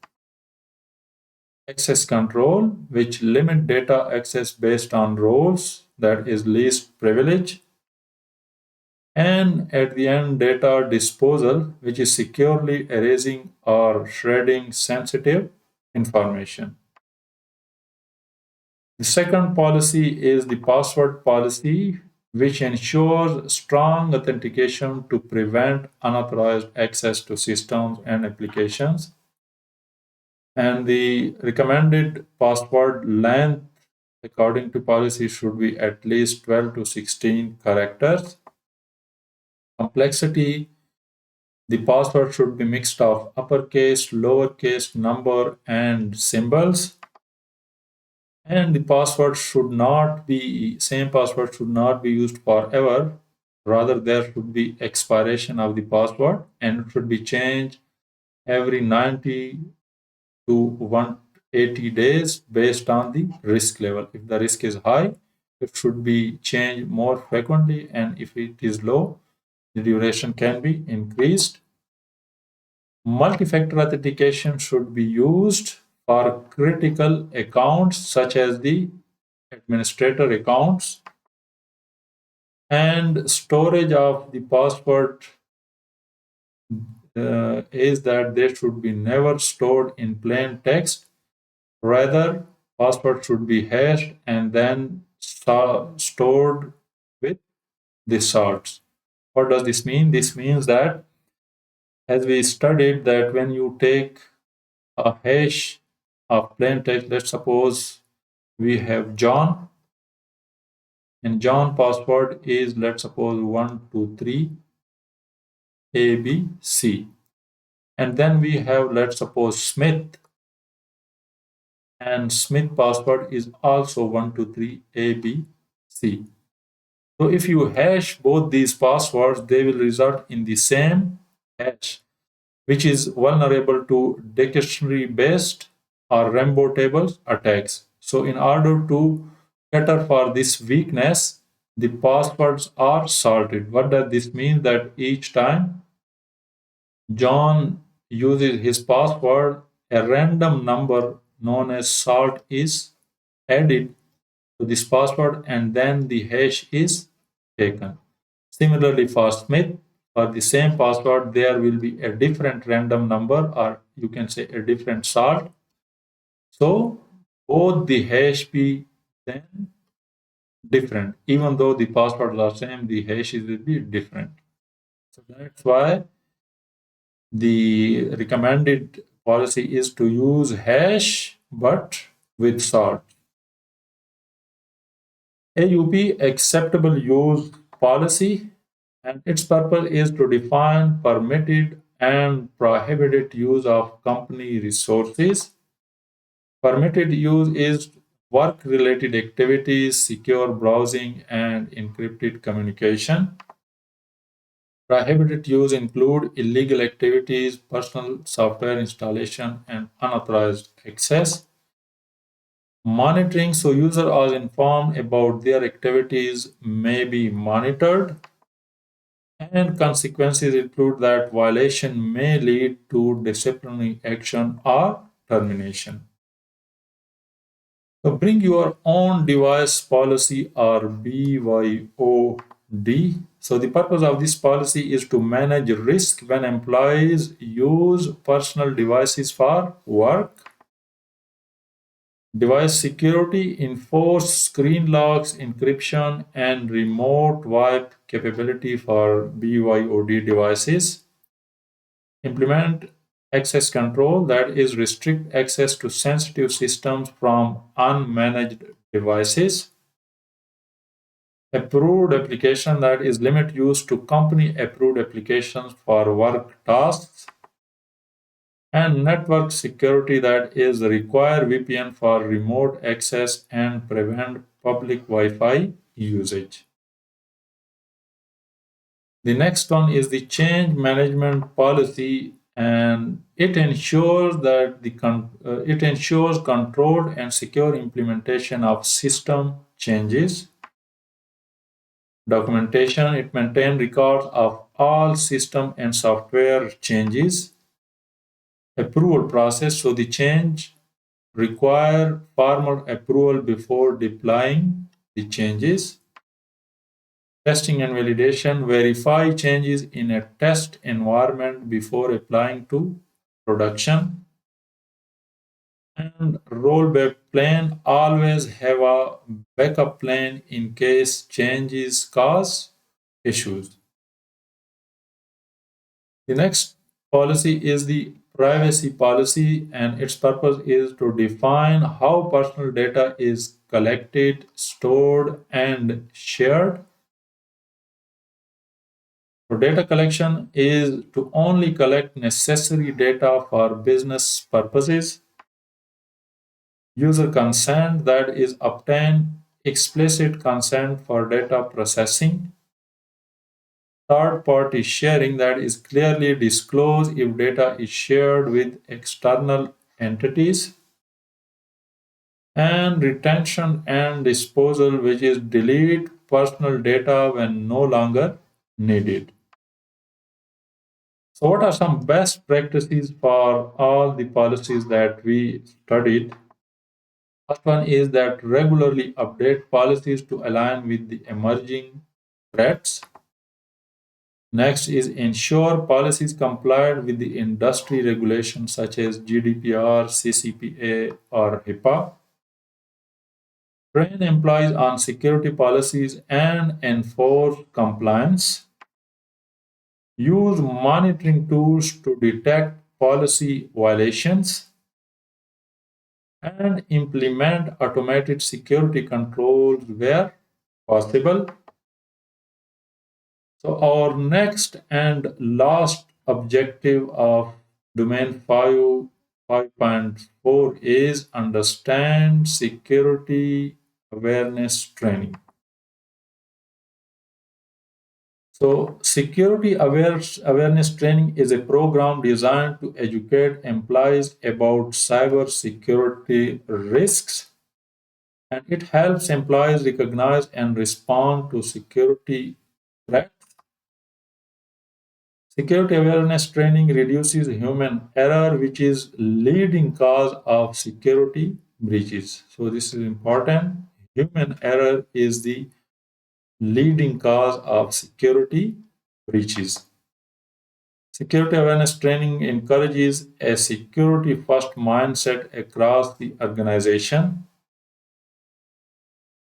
Access control, which limit data access based on roles, that is least privilege. And at the end, data disposal, which is securely erasing or shredding sensitive information. The second policy is the password policy, which ensures strong authentication to prevent unauthorized access to systems and applications. And the recommended password length, according to policy, should be at least 12 to 16 characters. Complexity, the password should be mixed of uppercase, lowercase, number, and symbols. And the password should not be, same password should not be used forever. Rather, there should be expiration of the password and it should be changed every 90 to 180 days based on the risk level. If the risk is high, it should be changed more frequently, and if it is low, the duration can be increased. Multi-factor authentication should be used for critical accounts such as the administrator accounts, and storage of the password is that they should be never stored in plain text. Rather, password should be hashed and then stored with the salts. What does this mean? This means that, as we studied, that when you take a hash of plain text, let's suppose we have John, and John password is, let's suppose, 123 ABC. And then we have, let's suppose, Smith, and Smith password is also 123 ABC. So if you hash both these passwords, they will result in the same hash, which is vulnerable to dictionary based or Rainbow tables attacks. So in order to cater for this weakness, the passwords are salted. What does this mean? That each time John uses his password, a random number known as salt is added to this password and then the hash is taken. Similarly, for Smith, for the same password, there will be a different random number, or you can say a different salt. So both the hash be then different. Even though the passwords are same, the hashes will be different. So that's why the recommended policy is to use hash but with salt. AUP, acceptable use policy, and its purpose is to define permitted and prohibited use of company resources. Permitted use is work related activities, secure browsing, and encrypted communication. Prohibited use include illegal activities, personal software installation, and unauthorized access. Monitoring, so users are informed about their activities may be monitored, and consequences include that violation may lead to disciplinary action or termination. So bring your own device policy or BYOD. So the purpose of this policy is to manage risk when employees use personal devices for work. Device security, enforce screen locks, encryption, and remote wipe capability for BYOD devices. Implement access control, that is, restrict access to sensitive systems from unmanaged devices. Approved application, that is, limit use to company approved applications for work tasks. And network security, that is, require VPN for remote access and prevent public Wi-Fi usage. The next one is the change management policy, and it ensures that it ensures controlled and secure implementation of system changes. Documentation, it maintains records of all system and software changes. Approval process, so the change require formal approval before deploying the changes. Testing and validation, verify changes in a test environment before applying to production. And rollback plan, always have a backup plan in case changes cause issues. The next policy is the privacy policy, and its purpose is to define how personal data is collected, stored, and shared. So data collection is to only collect necessary data for business purposes. User consent, that is, obtain explicit consent for data processing. Third party sharing, that is, clearly disclose if data is shared with external entities. And retention and disposal, which is delete personal data when no longer needed. So, what are some best practices for all the policies that we studied? First one is that regularly update policies to align with the emerging threats. Next is ensure policies complied with the industry regulations such as GDPR, CCPA, or HIPAA. Train employees on security policies and enforce compliance. Use monitoring tools to detect policy violations. And implement automated security controls where possible. So, our next and last objective of domain 5.4 is understand security awareness training. So, security awareness training is a program designed to educate employees about cybersecurity risks, and it helps employees recognize and respond to security threats. Security awareness training reduces human error, which is leading cause of security breaches. So this is important. Human error is the leading cause of security breaches. Security awareness training encourages a security first mindset across the organization.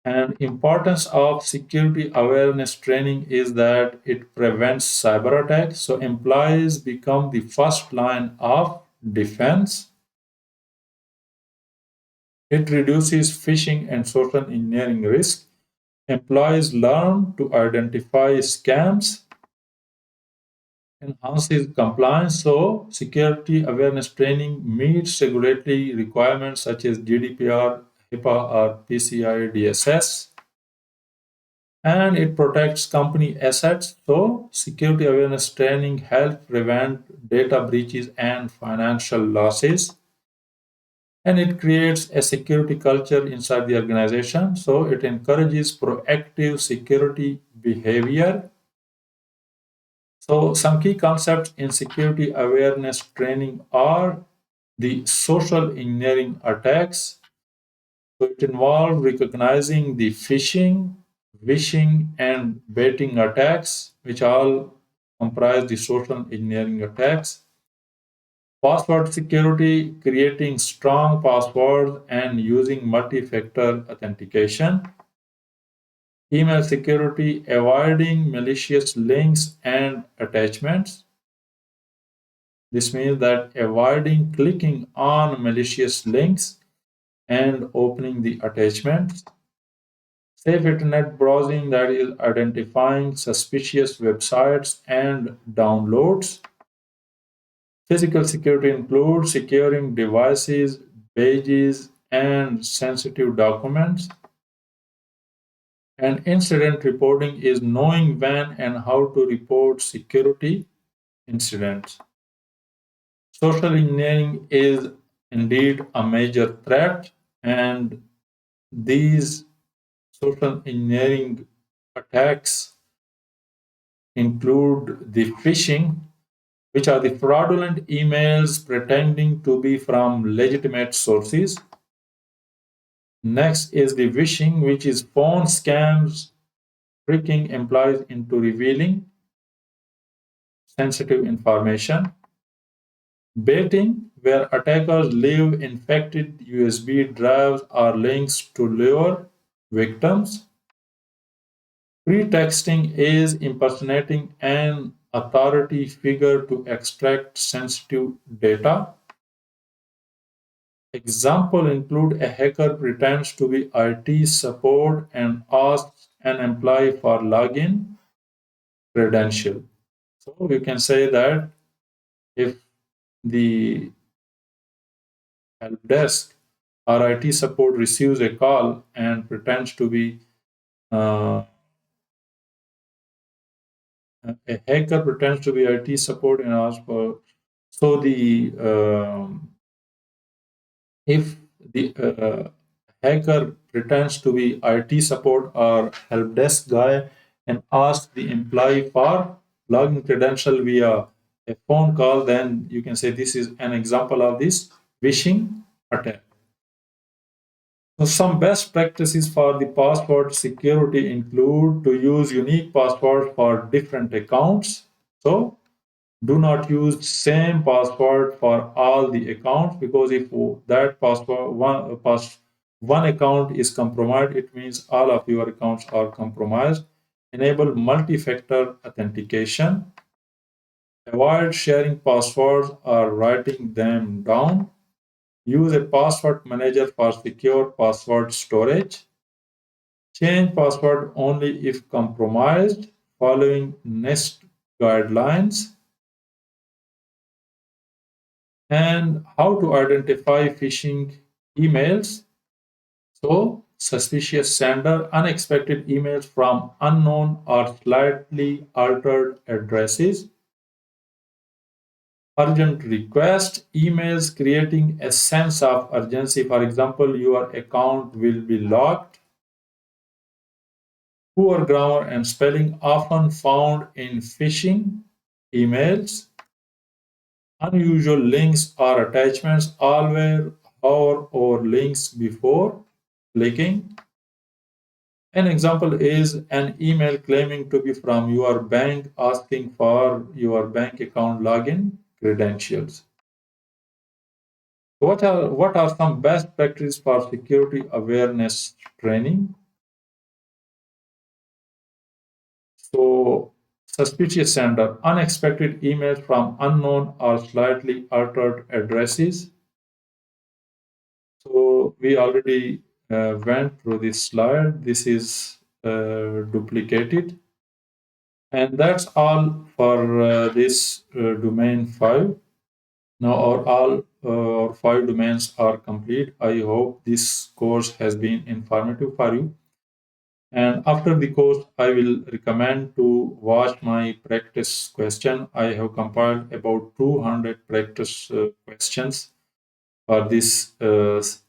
And importance of security awareness training is that it prevents cyber attacks. So employees become the first line of defense. It reduces phishing and social engineering risk. Employees learn to identify scams, enhances compliance. So security awareness training meets regulatory requirements such as GDPR, HIPAA, or PCI DSS. And it protects company assets. So, security awareness training helps prevent data breaches and financial losses. and it creates a security culture inside the organization. So it encourages proactive security behavior. So some key concepts in security awareness training are the social engineering attacks. So it involves recognizing the phishing, wishing, and baiting attacks, which all comprise the social engineering attacks. Password security, creating strong passwords and using multi-factor authentication. Email security, avoiding malicious links and attachments. This means that avoiding clicking on malicious links and opening the attachments. Safe internet browsing, that is identifying suspicious websites and downloads. Physical security includes securing devices, pages, and sensitive documents. And incident reporting is knowing when and how to report security incidents. Social engineering is indeed a major threat, and these social engineering attacks include the phishing, which are the fraudulent emails pretending to be from legitimate sources. Next is the phishing, which is phone scams tricking employees into revealing sensitive information. Baiting, where attackers leave infected USB drives or links to lure victims. Pretexting is impersonating an authority figure to extract sensitive data. Examples include a hacker pretends to be IT support and asks an employee for login credential. So you can say that if the help desk or IT support receives a call and pretends to be uh, a hacker pretends to be IT support and asks for so the if the hacker pretends to be IT support or help desk guy and asks the employee for login credential via a phone call, then you can say this is an example of this phishing attack. So some best practices for the password security include to use unique passwords for different accounts. So do not use same password for all the accounts, because if that password one account is compromised, it means all of your accounts are compromised. Enable multi-factor authentication. Avoid sharing passwords or writing them down. Use a password manager for secure password storage. Change password only if compromised, following NIST guidelines. And how to identify phishing emails. So, suspicious sender, unexpected emails from unknown or slightly altered addresses. Urgent request emails creating a sense of urgency. For example, your account will be locked. Poor grammar and spelling often found in phishing emails. Unusual links or attachments, always hover over links before clicking. An example is an email claiming to be from your bank asking for your bank account login credentials. What are some best practices for security awareness training? So, suspicious sender, unexpected emails from unknown or slightly altered addresses. So we already went through this slide. This is duplicated. And that's all for this domain 5. Now our 5 domains are complete. I hope this course has been informative for you. And after the course, I will recommend to watch my practice question. I have compiled about 200 practice questions for this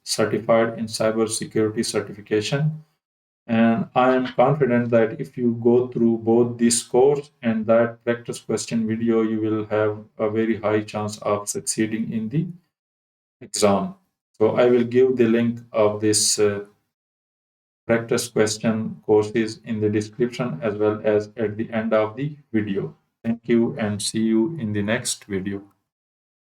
certified in cybersecurity certification. And I am confident that if you go through both this course and that practice question video, you will have a very high chance of succeeding in the exam. So I will give the link of this practice question courses in the description as well as at the end of the video. Thank you and see you in the next video.